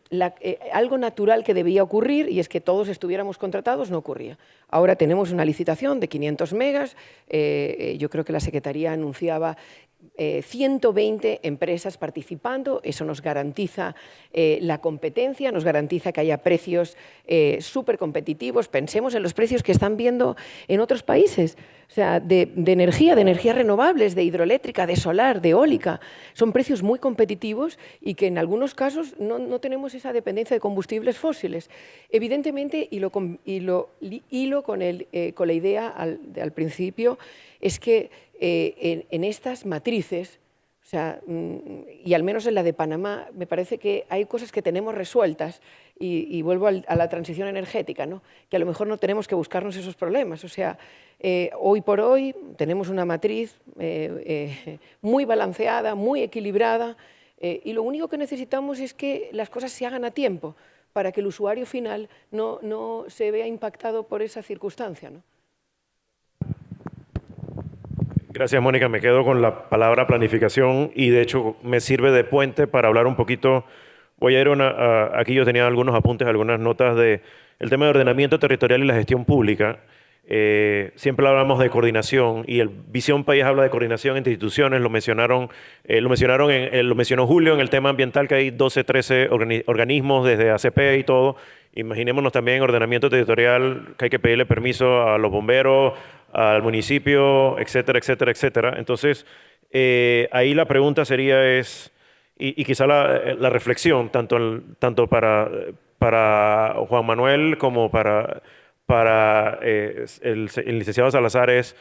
Speaker 5: algo natural que debía ocurrir, y es que todos estuviéramos contratados, no ocurría. Ahora tenemos una licitación de 500 megas, yo creo que la Secretaría anunciaba 120 empresas participando. Eso nos garantiza la competencia, nos garantiza que haya precios súper competitivos. Pensemos en los precios que están viendo en otros países, o sea, de energías renovables, de hidroeléctrica, de solar, de eólica. Son precios muy competitivos y que en algunos casos no tenemos esa dependencia de combustibles fósiles. Evidentemente, y lo hilo con la idea al principio, es que en estas matrices, o sea, y al menos en la de Panamá, me parece que hay cosas que tenemos resueltas, y vuelvo a la transición energética, ¿no? Que a lo mejor no tenemos que buscarnos esos problemas. O sea, hoy por hoy tenemos una matriz muy balanceada, muy equilibrada, y lo único que necesitamos es que las cosas se hagan a tiempo para que el usuario final no se vea impactado por esa circunstancia, ¿no?
Speaker 3: Gracias, Mónica. Me quedo con la palabra planificación y, de hecho, me sirve de puente para hablar un poquito. Voy a ir aquí yo tenía algunos apuntes, algunas notas del tema de ordenamiento territorial y la gestión pública. Siempre hablamos de coordinación y el Visión País habla de coordinación entre instituciones. Lo mencionó Julio en el tema ambiental, que hay 12, 13 organismos desde ACP y todo. Imaginémonos también ordenamiento territorial, que hay que pedirle permiso a los bomberos, al municipio, etcétera, etcétera, etcétera. Entonces, ahí la pregunta sería y quizá la reflexión, tanto para Juan Manuel como para el licenciado Salazar, es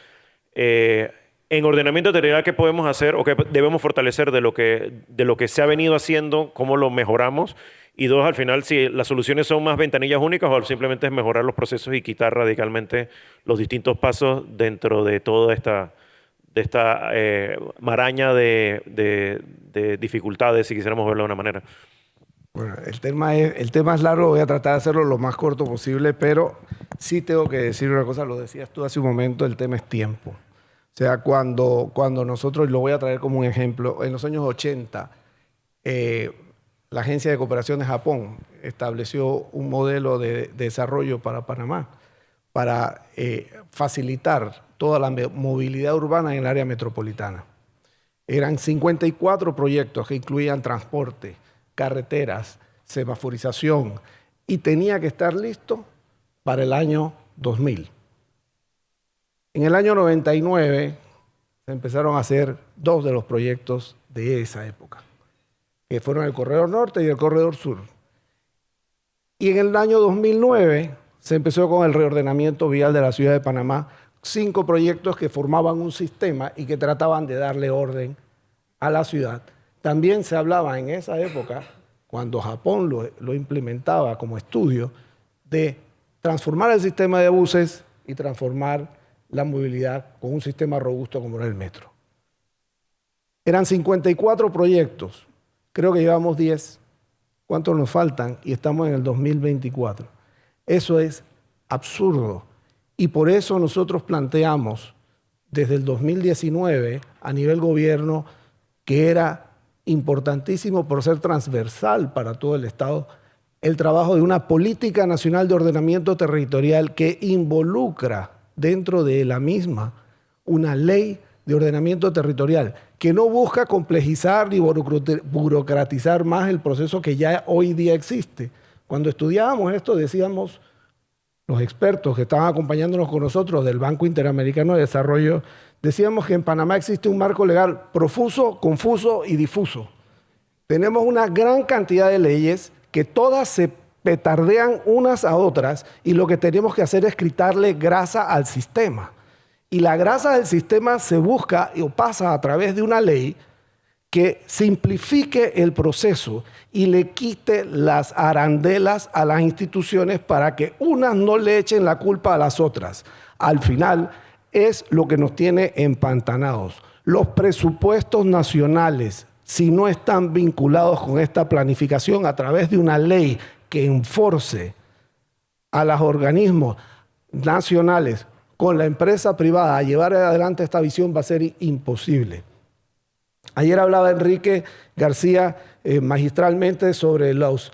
Speaker 3: en ordenamiento territorial, ¿qué podemos hacer o qué debemos fortalecer de lo que se ha venido haciendo, cómo lo mejoramos? Y dos, al final, si las soluciones son más ventanillas únicas o simplemente es mejorar los procesos y quitar radicalmente los distintos pasos dentro de toda esta maraña de dificultades, si quisiéramos verlo de una manera.
Speaker 7: Bueno, el tema es largo, voy a tratar de hacerlo lo más corto posible, pero sí tengo que decir una cosa, lo decías tú hace un momento, el tema es tiempo. O sea, cuando nosotros, lo voy a traer como un ejemplo, en los años 80, la Agencia de Cooperación de Japón estableció un modelo de desarrollo para Panamá para facilitar toda la movilidad urbana en el área metropolitana. Eran 54 proyectos que incluían transporte, carreteras, semaforización, y tenía que estar listo para el año 2000. En el año 99 se empezaron a hacer 2 de los proyectos de esa época, que fueron el Corredor Norte y el Corredor Sur. Y en el año 2009 se empezó con el reordenamiento vial de la ciudad de Panamá, 5 proyectos que formaban un sistema y que trataban de darle orden a la ciudad. También se hablaba en esa época, cuando Japón lo implementaba como estudio, de transformar el sistema de buses y transformar la movilidad con un sistema robusto como era el metro. Eran 54 proyectos, creo que llevamos 10. ¿Cuántos nos faltan? Y estamos en el 2024. Eso es absurdo. Y por eso nosotros planteamos desde el 2019 a nivel gobierno que era importantísimo por ser transversal para todo el Estado el trabajo de una política nacional de ordenamiento territorial que involucra dentro de la misma una ley de ordenamiento territorial que no busca complejizar ni burocratizar más el proceso que ya hoy día existe. Cuando estudiábamos esto decíamos, los expertos que estaban acompañándonos con nosotros del Banco Interamericano de Desarrollo, decíamos que en Panamá existe un marco legal profuso, confuso y difuso. Tenemos una gran cantidad de leyes que todas se petardean unas a otras y lo que tenemos que hacer es quitarle grasa al sistema. Y la grasa del sistema se busca o pasa a través de una ley que simplifique el proceso y le quite las arandelas a las instituciones para que unas no le echen la culpa a las otras. Al final es lo que nos tiene empantanados. Los presupuestos nacionales, si no están vinculados con esta planificación a través de una ley que enforce a los organismos nacionales con la empresa privada a llevar adelante esta visión, va a ser imposible. Ayer hablaba Enrique García magistralmente sobre los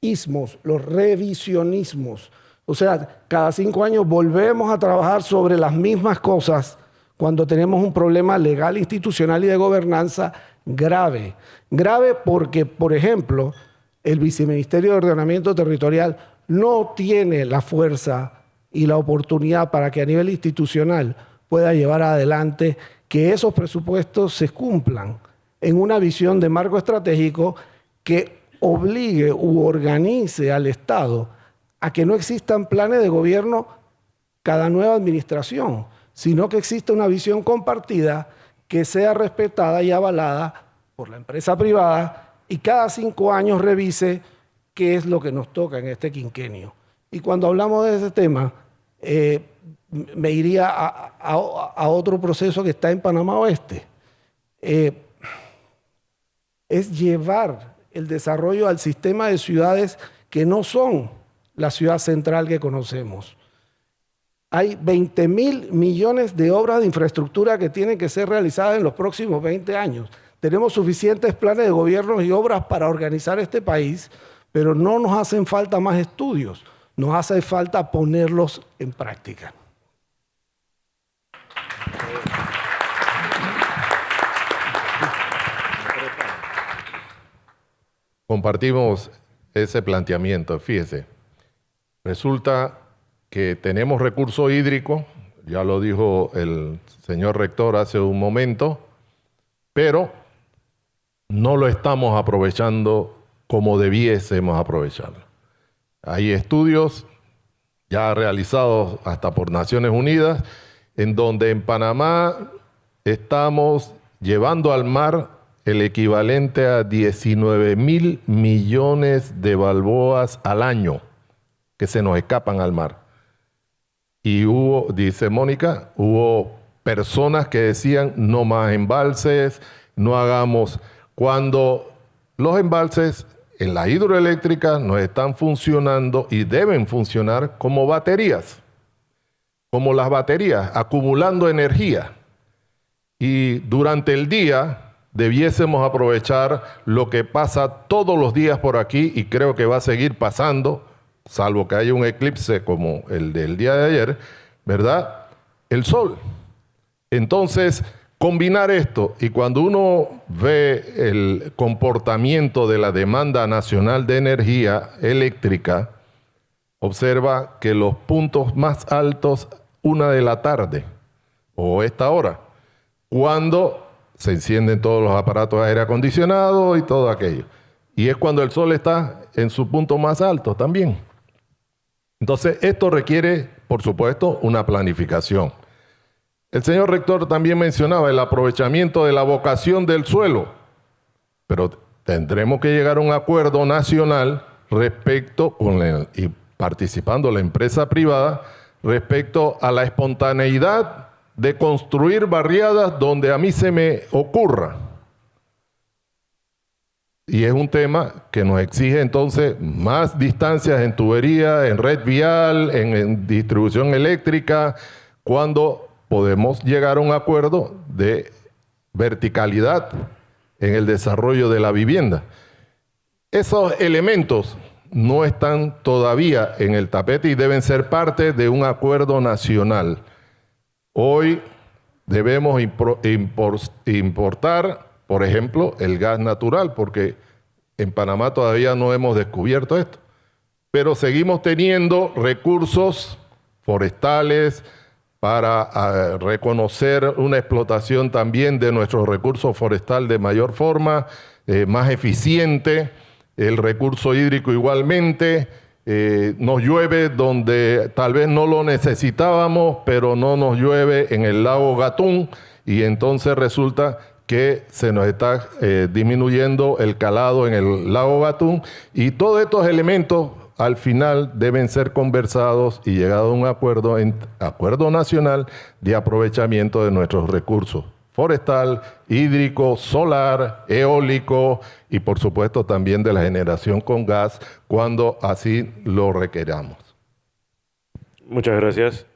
Speaker 7: ismos, los revisionismos. O sea, cada 5 años volvemos a trabajar sobre las mismas cosas cuando tenemos un problema legal, institucional y de gobernanza grave. Grave porque, por ejemplo, el Viceministerio de Ordenamiento Territorial no tiene la fuerza y la oportunidad para que a nivel institucional pueda llevar adelante que esos presupuestos se cumplan en una visión de marco estratégico que obligue u organice al Estado a que no existan planes de gobierno cada nueva administración, sino que exista una visión compartida que sea respetada y avalada por la empresa privada y cada 5 años revise qué es lo que nos toca en este quinquenio. Y cuando hablamos de ese tema, me iría a otro proceso que está en Panamá Oeste. Es llevar el desarrollo al sistema de ciudades que no son la ciudad central que conocemos. Hay 20.000 millones de obras de infraestructura que tienen que ser realizadas en los próximos 20 años. Tenemos suficientes planes de gobierno y obras para organizar este país, pero no nos hacen falta más estudios, nos hace falta ponerlos en práctica.
Speaker 8: Compartimos ese planteamiento, fíjese. Resulta que tenemos recurso hídrico, ya lo dijo el señor rector hace un momento, pero no lo estamos aprovechando como debiésemos aprovecharlo. Hay estudios ya realizados hasta por Naciones Unidas, en donde en Panamá estamos llevando al mar el equivalente a 19.000 millones de balboas al año que se nos escapan al mar. Y hubo, dice Mónica, hubo personas que decían no más embalses, no hagamos, cuando los embalses en la hidroeléctrica no están funcionando y deben funcionar como baterías, como las baterías, acumulando energía. Y durante el día debiésemos aprovechar lo que pasa todos los días por aquí y creo que va a seguir pasando, salvo que haya un eclipse como el del día de ayer, ¿verdad? El sol. Entonces, combinar esto y cuando uno ve el comportamiento de la demanda nacional de energía eléctrica, observa que los puntos más altos, 1 de la tarde o esta hora, cuando se encienden todos los aparatos de aire acondicionado y todo aquello. Y es cuando el sol está en su punto más alto también. Entonces, esto requiere, por supuesto, una planificación. El señor rector también mencionaba el aprovechamiento de la vocación del suelo, pero tendremos que llegar a un acuerdo nacional respecto, y participando la empresa privada, respecto a la espontaneidad de construir barriadas donde a mí se me ocurra. Y es un tema que nos exige entonces más distancias en tubería, en red vial, en distribución eléctrica, cuando podemos llegar a un acuerdo de verticalidad en el desarrollo de la vivienda. Esos elementos no están todavía en el tapete y deben ser parte de un acuerdo nacional. Hoy debemos importar, por ejemplo, el gas natural, porque en Panamá todavía no hemos descubierto esto. Pero seguimos teniendo recursos forestales para reconocer una explotación también de nuestro recurso forestal de mayor forma, más eficiente, el recurso hídrico igualmente. Nos llueve donde tal vez no lo necesitábamos, pero no nos llueve en el lago Gatún y entonces resulta que se nos está disminuyendo el calado en el lago Gatún y todos estos elementos al final deben ser conversados y llegado a un acuerdo nacional de aprovechamiento de nuestros recursos forestal, hídrico, solar, eólico y por supuesto también de la generación con gas cuando así lo requeramos.
Speaker 3: Muchas gracias.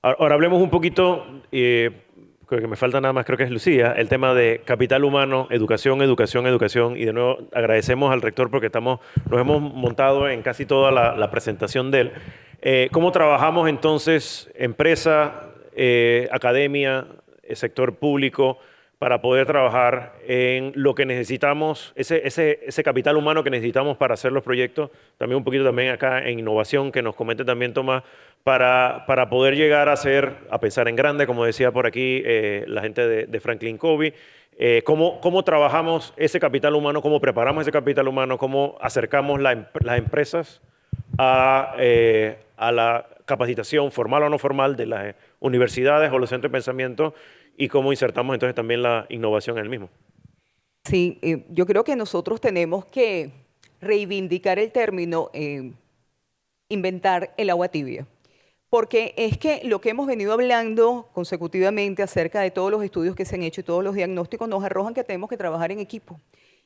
Speaker 3: Ahora hablemos un poquito, creo que me falta nada más, creo que es Lucía, el tema de capital humano, educación, educación, educación. Y de nuevo agradecemos al rector porque nos hemos montado en casi toda la presentación de él. ¿Cómo trabajamos entonces empresa, academia, sector público, para poder trabajar en lo que necesitamos, ese capital humano que necesitamos para hacer los proyectos? También un poquito también acá en innovación, que nos comente también Tomás, para poder llegar a pensar en grande, como decía por aquí la gente de Franklin Covey. ¿Cómo trabajamos ese capital humano? ¿Cómo preparamos ese capital humano? ¿Cómo acercamos las empresas a la capacitación formal o no formal de las universidades o los centros de pensamiento? ¿Y cómo insertamos entonces también la innovación en el mismo?
Speaker 9: Sí, yo creo que nosotros tenemos que reivindicar el término inventar el agua tibia. Porque es que lo que hemos venido hablando consecutivamente acerca de todos los estudios que se han hecho y todos los diagnósticos nos arrojan que tenemos que trabajar en equipo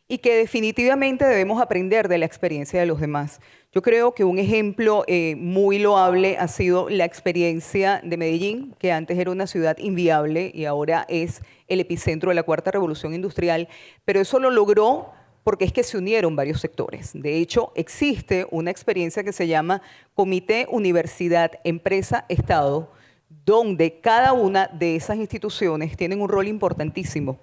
Speaker 9: y que definitivamente debemos aprender de la experiencia de los demás. Yo creo que un ejemplo muy loable ha sido la experiencia de Medellín, que antes era una ciudad inviable y ahora es el epicentro de la cuarta revolución industrial, pero eso lo logró porque es que se unieron varios sectores. De hecho, existe una experiencia que se llama Comité Universidad, Empresa, Estado, donde cada una de esas instituciones tienen un rol importantísimo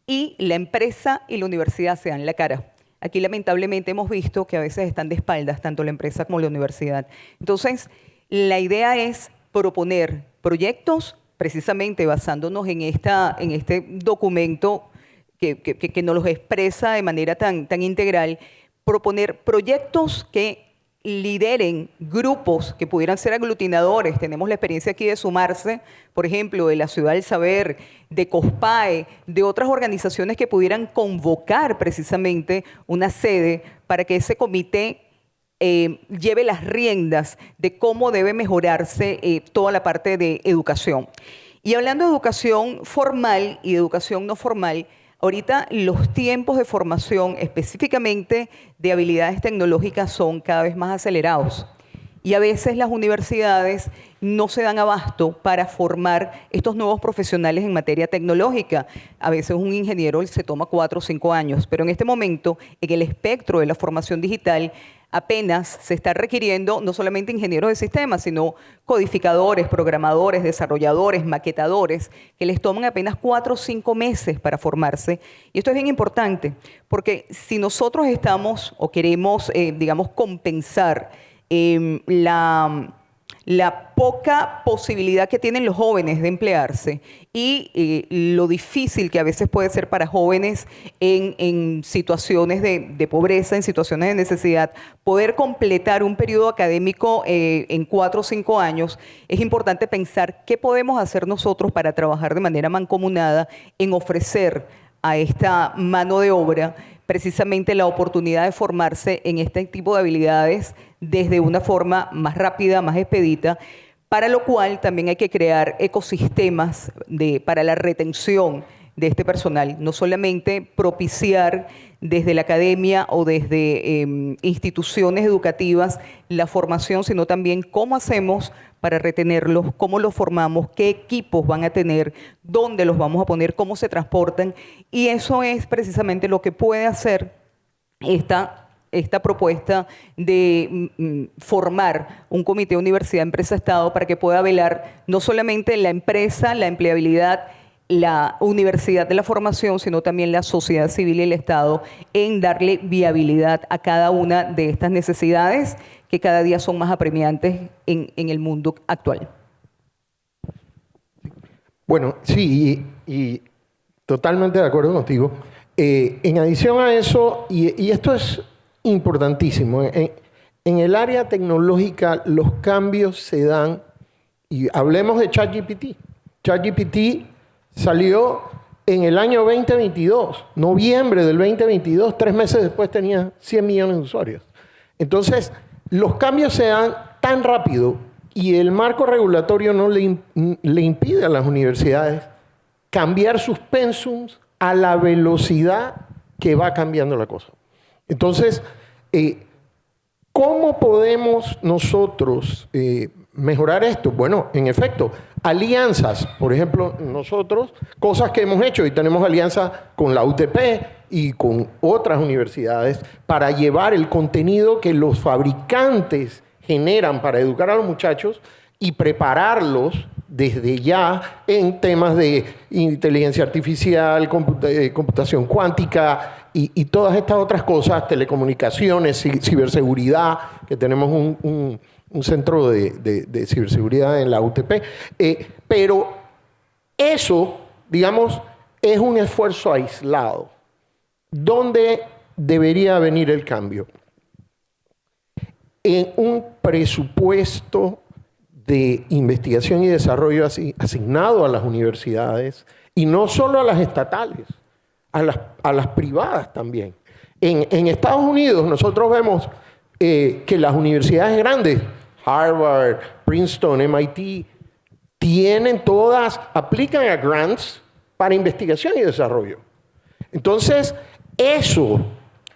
Speaker 9: y la empresa y la universidad se dan la cara. Aquí lamentablemente hemos visto que a veces están de espaldas tanto la empresa como la universidad. Entonces, la idea es proponer proyectos precisamente basándonos en este documento que nos los expresa de manera tan integral, proponer proyectos que lideren grupos que pudieran ser aglutinadores. Tenemos la experiencia aquí de Sumarse, por ejemplo, de la Ciudad del Saber, de COSPAE, de otras organizaciones que pudieran convocar precisamente una sede para que ese comité lleve las riendas de cómo debe mejorarse toda la parte de educación. Y hablando de educación formal y de educación no formal, ahorita los tiempos de formación, específicamente de habilidades tecnológicas, son cada vez más acelerados. Y a veces las universidades no se dan abasto para formar estos nuevos profesionales en materia tecnológica. A veces un ingeniero se toma 4 o 5 años, pero en este momento, en el espectro de la formación digital, apenas se está requiriendo no solamente ingenieros de sistemas, sino codificadores, programadores, desarrolladores, maquetadores, que les toman apenas 4 o 5 meses para formarse. Y esto es bien importante, porque si nosotros estamos o queremos, digamos, compensar la poca posibilidad que tienen los jóvenes de emplearse y lo difícil que a veces puede ser para jóvenes en situaciones de pobreza, en situaciones de necesidad, poder completar un periodo académico en 4 o 5 años, es importante pensar qué podemos hacer nosotros para trabajar de manera mancomunada en ofrecer a esta mano de obra precisamente la oportunidad de formarse en este tipo de habilidades desde una forma más rápida, más expedita, para lo cual también hay que crear ecosistemas para la retención de este personal, no solamente propiciar desde la academia o desde instituciones educativas la formación, sino también cómo hacemos para retenerlos, cómo los formamos, qué equipos van a tener, dónde los vamos a poner, cómo se transportan. Y eso es precisamente lo que puede hacer esta propuesta de formar un comité universidad, empresa, Estado para que pueda velar no solamente la empresa, la empleabilidad, la universidad de la formación, sino también la sociedad civil y el Estado en darle viabilidad a cada una de estas necesidades que cada día son más apremiantes en el mundo actual.
Speaker 4: Bueno, sí, y totalmente de acuerdo contigo. En adición a eso, y esto es importantísimo, en el área tecnológica los cambios se dan, y hablemos de ChatGPT. ChatGPT salió en el año 2022, noviembre del 2022, 3 meses después tenía 100 millones de usuarios. Entonces, los cambios se dan tan rápido y el marco regulatorio no le impide a las universidades cambiar sus pensums a la velocidad que va cambiando la cosa. Entonces, ¿cómo podemos nosotros mejorar esto? Bueno, en efecto, alianzas. Por ejemplo, nosotros, cosas que hemos hecho y tenemos alianzas con la UTP y con otras universidades para llevar el contenido que los fabricantes generan para educar a los muchachos y prepararlos desde ya en temas de inteligencia artificial, computación cuántica y todas estas otras cosas, telecomunicaciones, ciberseguridad, que tenemos un centro de ciberseguridad en la UTP. Pero eso, digamos, es un esfuerzo aislado. ¿Dónde debería venir el cambio? En un presupuesto de investigación y desarrollo asignado a las universidades, y no solo a las estatales, a las privadas también. En Estados Unidos nosotros vemos que las universidades grandes, Harvard, Princeton, MIT, aplican a grants para investigación y desarrollo. Entonces, eso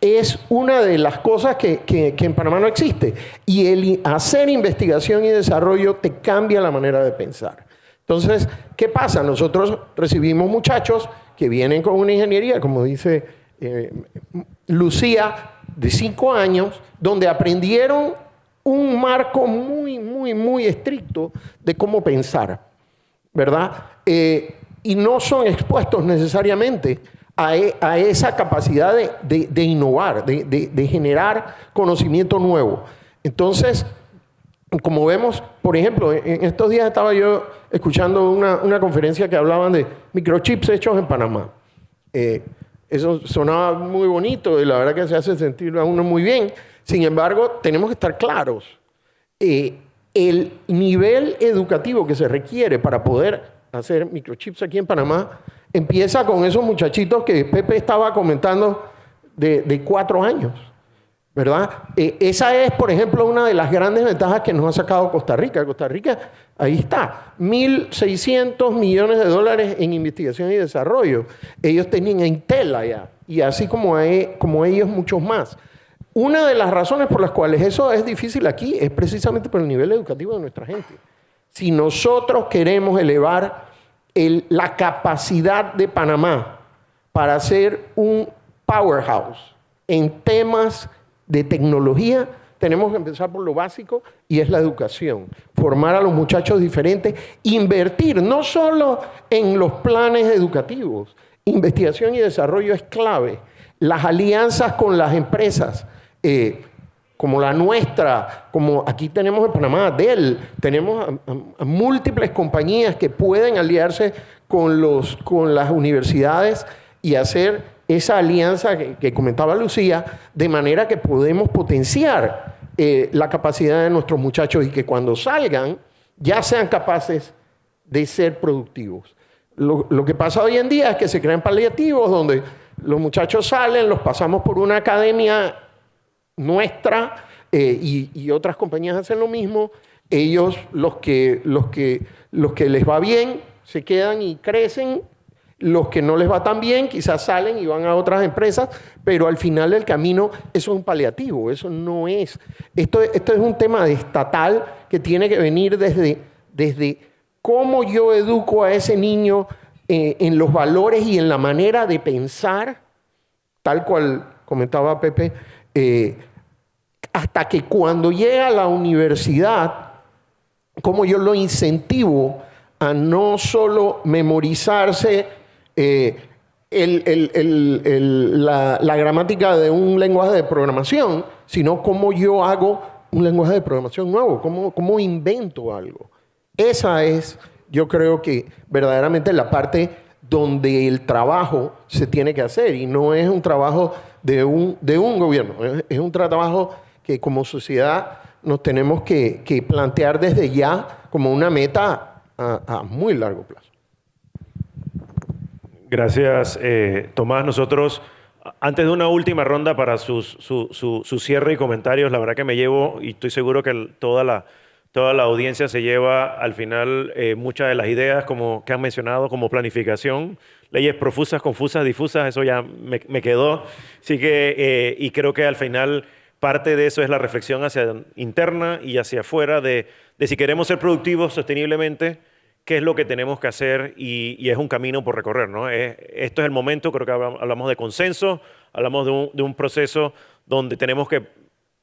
Speaker 4: es una de las cosas que en Panamá no existe. Y el hacer investigación y desarrollo te cambia la manera de pensar. Entonces, ¿qué pasa? Nosotros recibimos muchachos que vienen con una ingeniería, como dice Lucía, de 5 años, donde aprendieron un marco muy estricto de cómo pensar, ¿verdad? Y no son expuestos necesariamente a esa capacidad de innovar, de generar conocimiento nuevo. Entonces, como vemos, por ejemplo, en estos días estaba yo escuchando una conferencia que hablaban de microchips hechos en Panamá. Eso sonaba muy bonito y la verdad que se hace sentir a uno muy bien. Sin embargo, tenemos que estar claros. El nivel educativo que se requiere para poder hacer microchips aquí en Panamá empieza con esos muchachitos que Pepe estaba comentando de 4 años, ¿verdad? Esa es, por ejemplo, una de las grandes ventajas que nos ha sacado Costa Rica. Costa Rica, ahí está, 1.600 millones de dólares en investigación y desarrollo. Ellos tenían Intel allá, y así como ellos, muchos más. Una de las razones por las cuales eso es difícil aquí es precisamente por el nivel educativo de nuestra gente. Si nosotros queremos elevar la capacidad de Panamá para ser un powerhouse en temas de tecnología, tenemos que empezar por lo básico y es la educación. Formar a los muchachos diferentes, invertir no solo en los planes educativos, investigación y desarrollo es clave. Las alianzas con las empresas, como la nuestra, como aquí tenemos en Panamá, Dell, tenemos a múltiples compañías que pueden aliarse con las universidades y hacer esa alianza que comentaba Lucía, de manera que podemos potenciar la capacidad de nuestros muchachos y que cuando salgan ya sean capaces de ser productivos. Lo que pasa hoy en día es que se crean paliativos donde los muchachos salen, los pasamos por una academia nuestra y otras compañías hacen lo mismo. Ellos, los que les va bien, se quedan y crecen. Los que no les va tan bien, quizás salen y van a otras empresas, pero al final del camino eso es un paliativo, eso no es. Esto es un tema estatal que tiene que venir desde cómo yo educo a ese niño en los valores y en la manera de pensar, tal cual comentaba Pepe, hasta que cuando llega a la universidad, cómo yo lo incentivo a no solo memorizarse la gramática de un lenguaje de programación, sino cómo yo hago un lenguaje de programación nuevo, cómo invento algo. Esa es, yo creo que verdaderamente la parte donde el trabajo se tiene que hacer y no es un trabajo de un gobierno, es un trabajo que como sociedad nos tenemos que plantear desde ya como una meta a muy largo plazo.
Speaker 3: Gracias, Tomás. Nosotros, antes de una última ronda para su cierre y comentarios, la verdad que me llevo, y estoy seguro que toda la audiencia se lleva al final muchas de las ideas que han mencionado, como planificación, leyes profusas, confusas, difusas, eso ya me quedó. Así que, y creo que al final parte de eso es la reflexión hacia interna y hacia afuera de si queremos ser productivos sosteniblemente, qué es lo que tenemos que hacer y es un camino por recorrer, ¿no? Esto es el momento, creo que hablamos de consenso, hablamos de un proceso donde tenemos que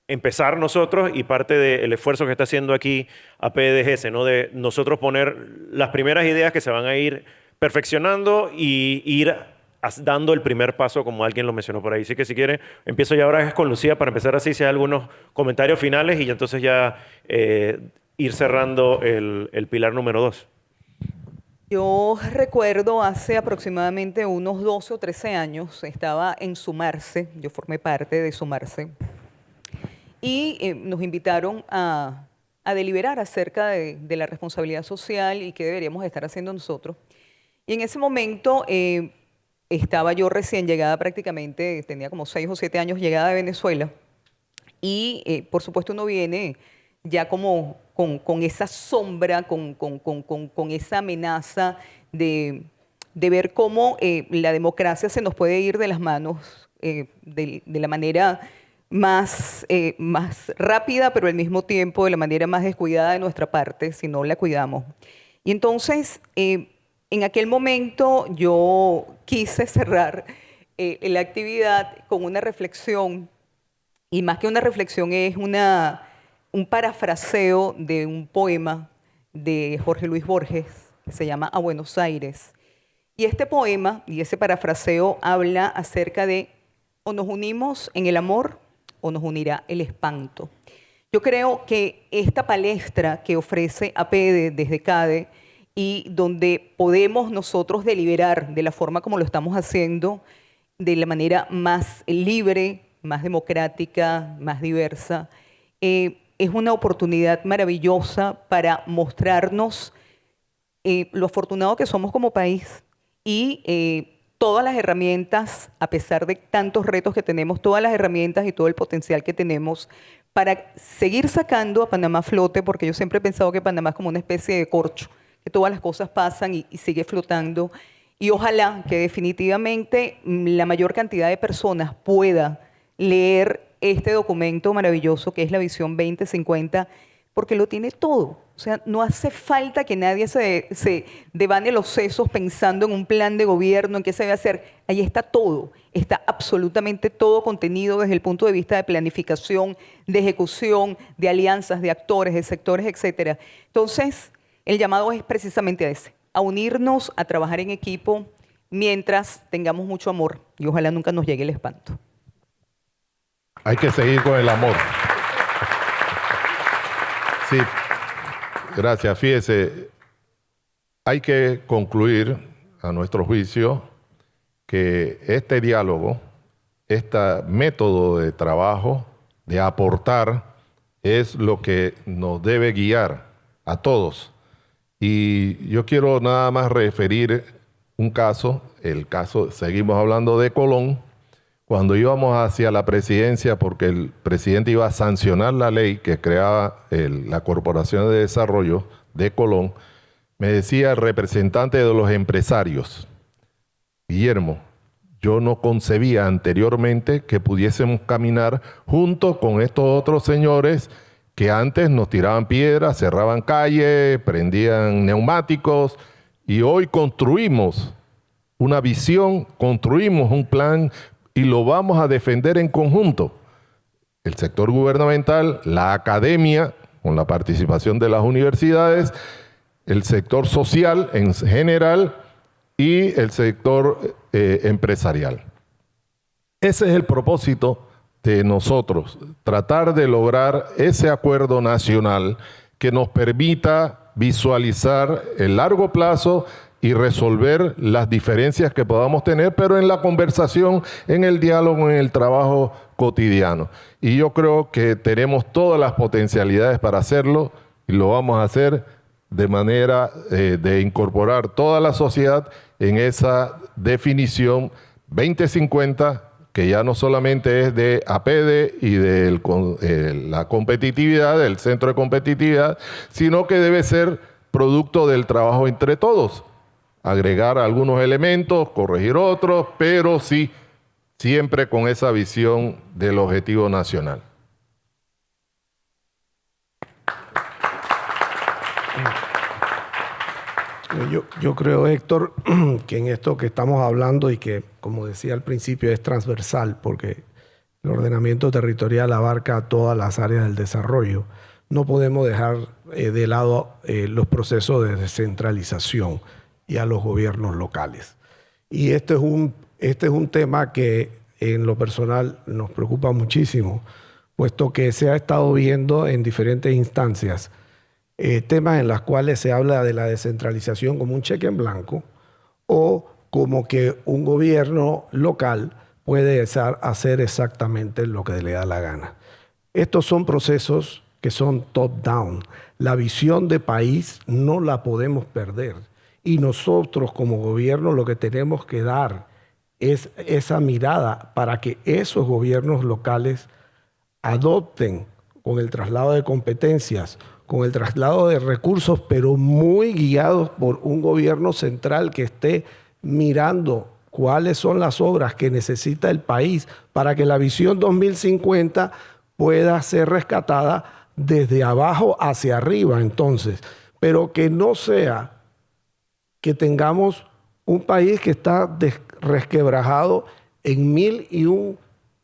Speaker 3: empezar nosotros y parte del esfuerzo que está haciendo aquí AP es ese, ¿no? De nosotros poner las primeras ideas que se van a ir perfeccionando y ir dando el primer paso, como alguien lo mencionó por ahí. Así que si quiere, empiezo ya ahora con Lucía para empezar así, si hay algunos comentarios finales y entonces ya ir cerrando el pilar número 2.
Speaker 9: Yo recuerdo hace aproximadamente unos 12 o 13 años, estaba en Sumarse, yo formé parte de Sumarse, y nos invitaron a deliberar acerca de la responsabilidad social y qué deberíamos estar haciendo nosotros. Y en ese momento estaba yo recién llegada prácticamente, tenía como 6 o 7 años llegada de Venezuela, y por supuesto uno viene ya como con esa sombra, con esa amenaza de ver cómo la democracia se nos puede ir de las manos de la manera más rápida, pero al mismo tiempo de la manera más descuidada de nuestra parte, si no la cuidamos. Y entonces, en aquel momento yo quise cerrar la actividad con una reflexión, y más que una reflexión es un parafraseo de un poema de Jorge Luis Borges que se llama A Buenos Aires. Y este poema y ese parafraseo habla acerca de o nos unimos en el amor o nos unirá el espanto. Yo creo que esta palestra que ofrece APEDE desde CADE y donde podemos nosotros deliberar de la forma como lo estamos haciendo, de la manera más libre, más democrática, más diversa, es una oportunidad maravillosa para mostrarnos lo afortunado que somos como país y todas las herramientas, a pesar de tantos retos que tenemos, todas las herramientas y todo el potencial que tenemos para seguir sacando a Panamá a flote, porque yo siempre he pensado que Panamá es como una especie de corcho, que todas las cosas pasan y sigue flotando. Y ojalá que definitivamente la mayor cantidad de personas pueda leer este documento maravilloso que es la Visión 2050, porque lo tiene todo. O sea, no hace falta que nadie se devane los sesos pensando en un plan de gobierno, en qué se debe hacer. Ahí está todo. Está absolutamente todo contenido desde el punto de vista de planificación, de ejecución, de alianzas, de actores, de sectores, etc. Entonces, el llamado es precisamente a ese, a unirnos, a trabajar en equipo, mientras tengamos mucho amor y ojalá nunca nos llegue el espanto.
Speaker 8: Hay que seguir con el amor. Sí, gracias. Fíjese, hay que concluir, a nuestro juicio, que este diálogo, este método de trabajo, de aportar, es lo que nos debe guiar a todos. Y yo quiero nada más referir un caso, seguimos hablando de Colón, cuando íbamos hacia la presidencia, porque el presidente iba a sancionar la ley que creaba la Corporación de Desarrollo de Colón, me decía el representante de los empresarios, Guillermo, yo no concebía anteriormente que pudiésemos caminar junto con estos otros señores que antes nos tiraban piedras, cerraban calles, prendían neumáticos, y hoy construimos una visión, construimos un plan y lo vamos a defender en conjunto. El sector gubernamental, la academia, con la participación de las universidades, el sector social en general y el sector empresarial. Ese es el propósito de nosotros, tratar de lograr ese acuerdo nacional que nos permita visualizar el largo plazo y resolver las diferencias que podamos tener, pero en la conversación, en el diálogo, en el trabajo cotidiano. Y yo creo que tenemos todas las potencialidades para hacerlo y lo vamos a hacer de manera de incorporar toda la sociedad en esa definición 2050, que ya no solamente es de APEDE y de la competitividad, del centro de competitividad, sino que debe ser producto del trabajo entre todos. Agregar algunos elementos, corregir otros, pero sí, siempre con esa visión del objetivo nacional.
Speaker 7: Yo creo, Héctor, que en esto que estamos hablando y que, como decía al principio, es transversal, porque el ordenamiento territorial abarca todas las áreas del desarrollo, no podemos dejar de lado los procesos de descentralización y a los gobiernos locales. Y este es un tema que en lo personal nos preocupa muchísimo, puesto que se ha estado viendo en diferentes instancias temas en los cuales se habla de la descentralización como un cheque en blanco o como que un gobierno local puede hacer exactamente lo que le da la gana. Estos son procesos que son top-down. La visión de país no la podemos perder. Y nosotros como gobierno lo que tenemos que dar es esa mirada para que esos gobiernos locales adopten con el traslado de competencias, con el traslado de recursos, pero muy guiados por un gobierno central que esté mirando cuáles son las obras que necesita el país para que la visión 2050 pueda ser rescatada desde abajo hacia arriba, entonces, pero que no sea que tengamos un país que está resquebrajado en 1001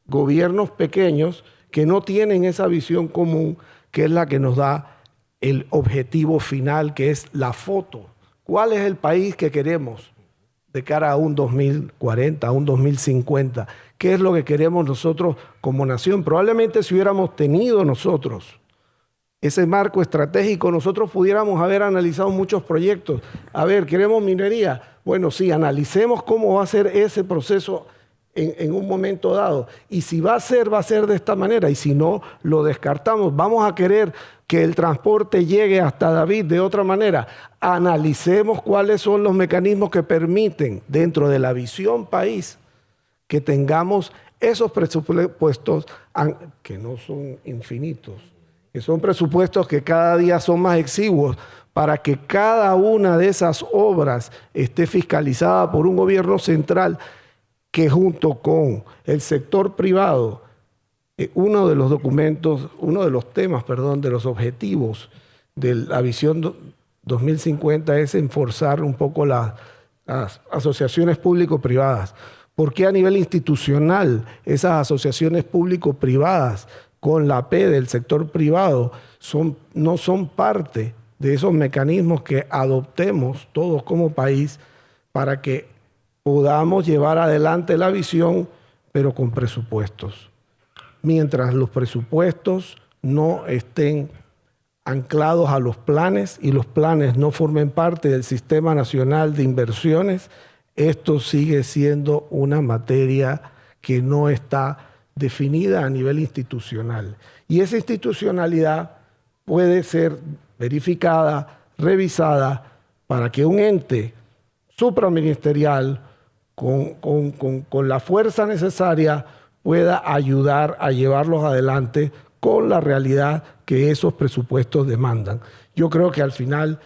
Speaker 7: gobiernos pequeños que no tienen esa visión común, que es la que nos da el objetivo final, que es la foto. ¿Cuál es el país que queremos de cara a un 2040, a un 2050? ¿Qué es lo que queremos nosotros como nación? Probablemente si hubiéramos tenido nosotros ese marco estratégico, nosotros pudiéramos haber analizado muchos proyectos. A ver, ¿queremos minería? Bueno, sí, analicemos cómo va a ser ese proceso en un momento dado. Y si va a ser de esta manera. Y si no, lo descartamos. Vamos a querer que el transporte llegue hasta David de otra manera. Analicemos cuáles son los mecanismos que permiten, dentro de la visión país, que tengamos esos presupuestos que no son infinitos, que son presupuestos que cada día son más exiguos, para que cada una de esas obras esté fiscalizada por un gobierno central que junto con el sector privado uno de los documentos, uno de los temas, perdón, de los objetivos de la visión 2050 es enforzar un poco las asociaciones público-privadas. ¿Por qué a nivel institucional esas asociaciones público-privadas con la P del sector privado no son parte de esos mecanismos que adoptemos todos como país para que podamos llevar adelante la visión, pero con presupuestos? Mientras los presupuestos no estén anclados a los planes y los planes no formen parte del Sistema Nacional de Inversiones, esto sigue siendo una materia que no está definida a nivel institucional. Y esa institucionalidad puede ser verificada, revisada, para que un ente supraministerial con la fuerza necesaria pueda ayudar a llevarlos adelante con la realidad que esos presupuestos demandan. Yo creo que al final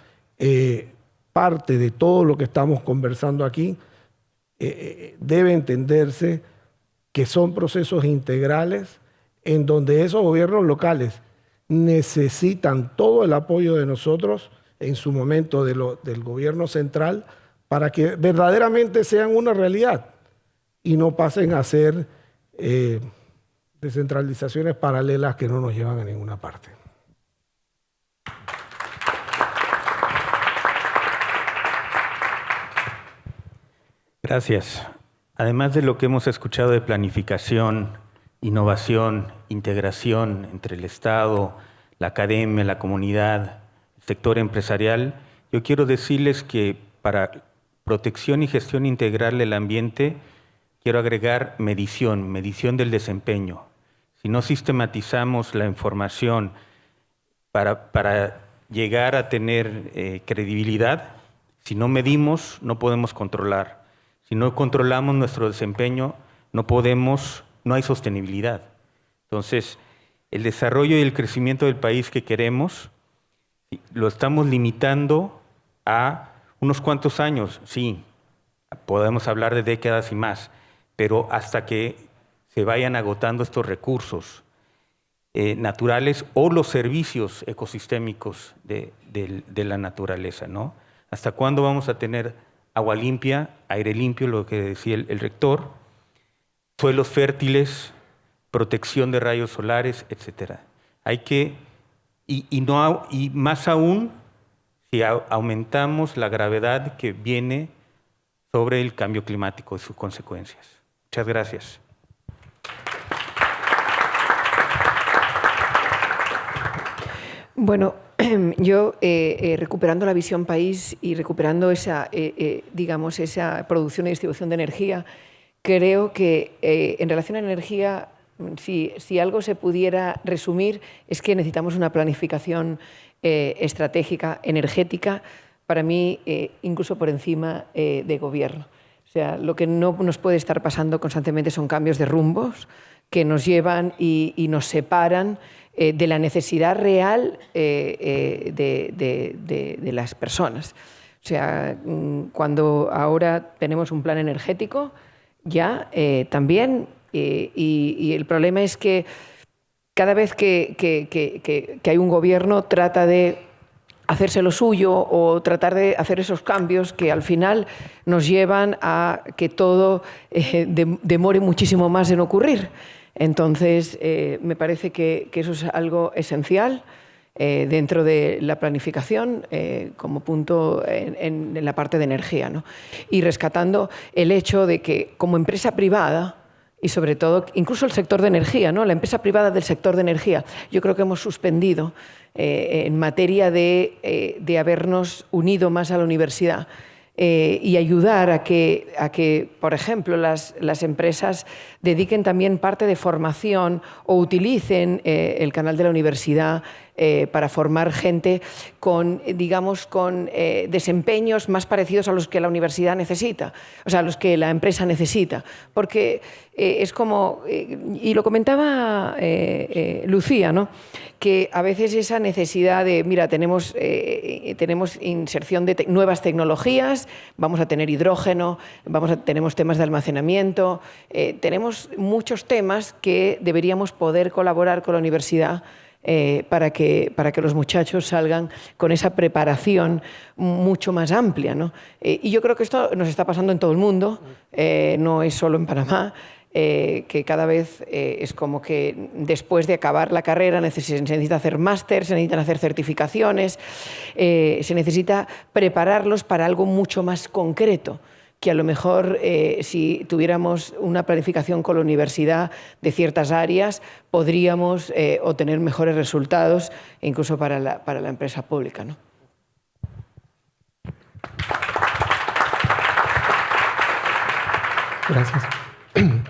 Speaker 7: parte de todo lo que estamos conversando aquí debe entenderse que son procesos integrales en donde esos gobiernos locales necesitan todo el apoyo de nosotros en su momento del gobierno central para que verdaderamente sean una realidad y no pasen a ser descentralizaciones paralelas que no nos llevan a ninguna parte.
Speaker 6: Gracias. Además de lo que hemos escuchado de planificación, innovación, integración entre el Estado, la academia, la comunidad, el sector empresarial, yo quiero decirles que para protección y gestión integral del ambiente, quiero agregar medición del desempeño. Si no sistematizamos la información para llegar a tener credibilidad, si no medimos, no podemos controlar. Si no controlamos nuestro desempeño, no hay sostenibilidad. Entonces, el desarrollo y el crecimiento del país que queremos, lo estamos limitando a unos cuantos años. Sí, podemos hablar de décadas y más, pero hasta que se vayan agotando estos recursos naturales o los servicios ecosistémicos de la naturaleza, ¿no? ¿Hasta cuándo vamos a tener agua limpia, aire limpio, lo que decía el rector, suelos fértiles, protección de rayos solares, etcétera? Hay que, y más aún, si aumentamos la gravedad que viene sobre el cambio climático y sus consecuencias. Muchas gracias.
Speaker 5: Bueno, yo recuperando la visión país y recuperando esa producción y distribución de energía, creo que en relación a energía, si algo se pudiera resumir, es que necesitamos una planificación estratégica, energética, para mí incluso por encima de gobierno. O sea, lo que no nos puede estar pasando constantemente son cambios de rumbos que nos llevan y nos separan de la necesidad real de las personas. O sea, cuando ahora tenemos un plan energético, ya también, y el problema es que cada vez que hay un gobierno trata de hacerse lo suyo o tratar de hacer esos cambios que al final nos llevan a que todo demore muchísimo más en ocurrir. Entonces, me parece que eso es algo esencial dentro de la planificación como punto en la parte de energía, ¿no? Y rescatando el hecho de que como empresa privada, y sobre todo incluso el sector de energía, ¿no? La empresa privada del sector de energía, yo creo que hemos suspendido en materia de habernos unido más a la universidad y ayudar a que, por ejemplo, las empresas dediquen también parte de formación o utilicen el canal de la universidad para formar gente con, digamos, con desempeños más parecidos a los que la universidad necesita, o sea, a los que la empresa necesita. Porque es como, y lo comentaba Lucía, ¿no? Que a veces esa necesidad de, mira, tenemos inserción de nuevas tecnologías, vamos a tener hidrógeno, tenemos temas de almacenamiento, tenemos muchos temas que deberíamos poder colaborar con la universidad para que los muchachos salgan con esa preparación mucho más amplia, ¿no? Y yo creo que esto nos está pasando en todo el mundo, no es solo en Panamá. Que cada vez es como que después de acabar la carrera se necesita hacer máster, se necesitan hacer certificaciones, se necesita prepararlos para algo mucho más concreto, que a lo mejor si tuviéramos una planificación con la universidad de ciertas áreas podríamos obtener mejores resultados incluso para la empresa pública, ¿no?
Speaker 4: Gracias.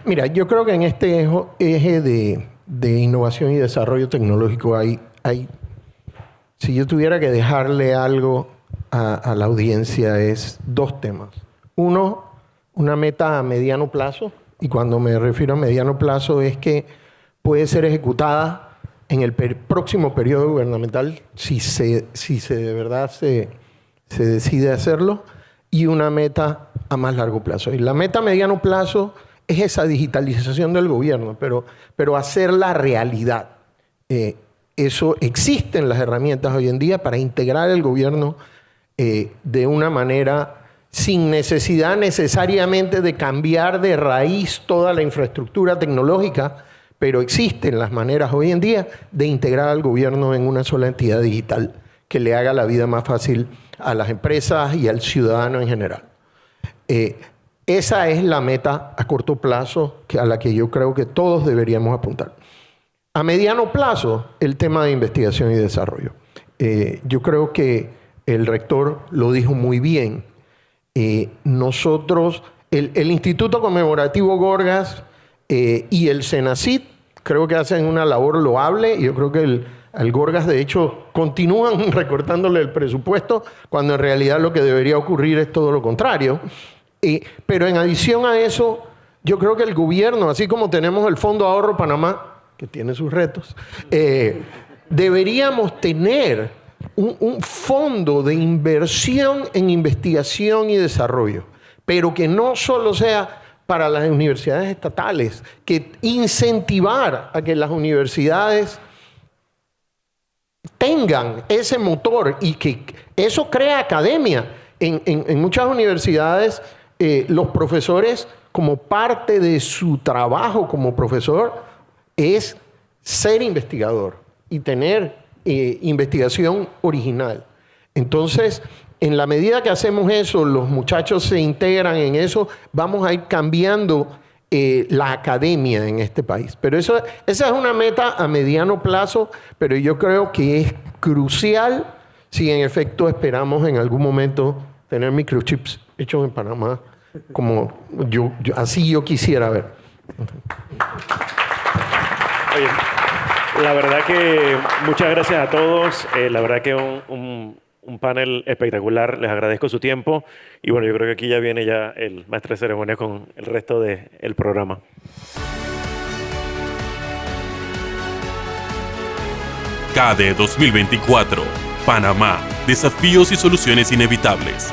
Speaker 4: Mira, yo creo que en este eje de innovación y desarrollo tecnológico hay, si yo tuviera que dejarle algo a la audiencia, es dos temas. Uno, una meta a mediano plazo, y cuando me refiero a mediano plazo es que puede ser ejecutada en el próximo periodo gubernamental, si de verdad se decide hacerlo, y una meta a más largo plazo. Y la meta a mediano plazo es esa digitalización del gobierno, pero hacerla realidad. Eso existen las herramientas hoy en día para integrar el gobierno de una manera sin necesidad necesariamente de cambiar de raíz toda la infraestructura tecnológica, pero existen las maneras hoy en día de integrar al gobierno en una sola entidad digital que le haga la vida más fácil a las empresas y al ciudadano en general. Esa es la meta a corto plazo a la que yo creo que todos deberíamos apuntar. A mediano plazo, el tema de investigación y desarrollo. Yo creo que el rector lo dijo muy bien. Nosotros, el Instituto Conmemorativo Gorgas y el Senacid, creo que hacen una labor loable. Yo creo que al Gorgas, de hecho, continúan recortándole el presupuesto, cuando en realidad lo que debería ocurrir es todo lo contrario. Pero en adición a eso, yo creo que el gobierno, así como tenemos el Fondo de Ahorro Panamá, que tiene sus retos, deberíamos tener un fondo de inversión en investigación y desarrollo, pero que no solo sea para las universidades estatales, que incentivar a que las universidades tengan ese motor y que eso crea academia. En muchas universidades, los profesores, como parte de su trabajo como profesor, es ser investigador y tener investigación original. Entonces, en la medida que hacemos eso, los muchachos se integran en eso, vamos a ir cambiando la academia en este país. Pero esa es una meta a mediano plazo, pero yo creo que es crucial si en efecto esperamos en algún momento tener microchips hechos en Panamá, como así yo quisiera ver.
Speaker 3: Oye, la verdad que muchas gracias a todos. La verdad que un panel espectacular. Les agradezco su tiempo. Y bueno, yo creo que aquí ya viene el maestro de ceremonia con el resto del programa.
Speaker 1: CADE 2024. Panamá. Desafíos y soluciones inevitables.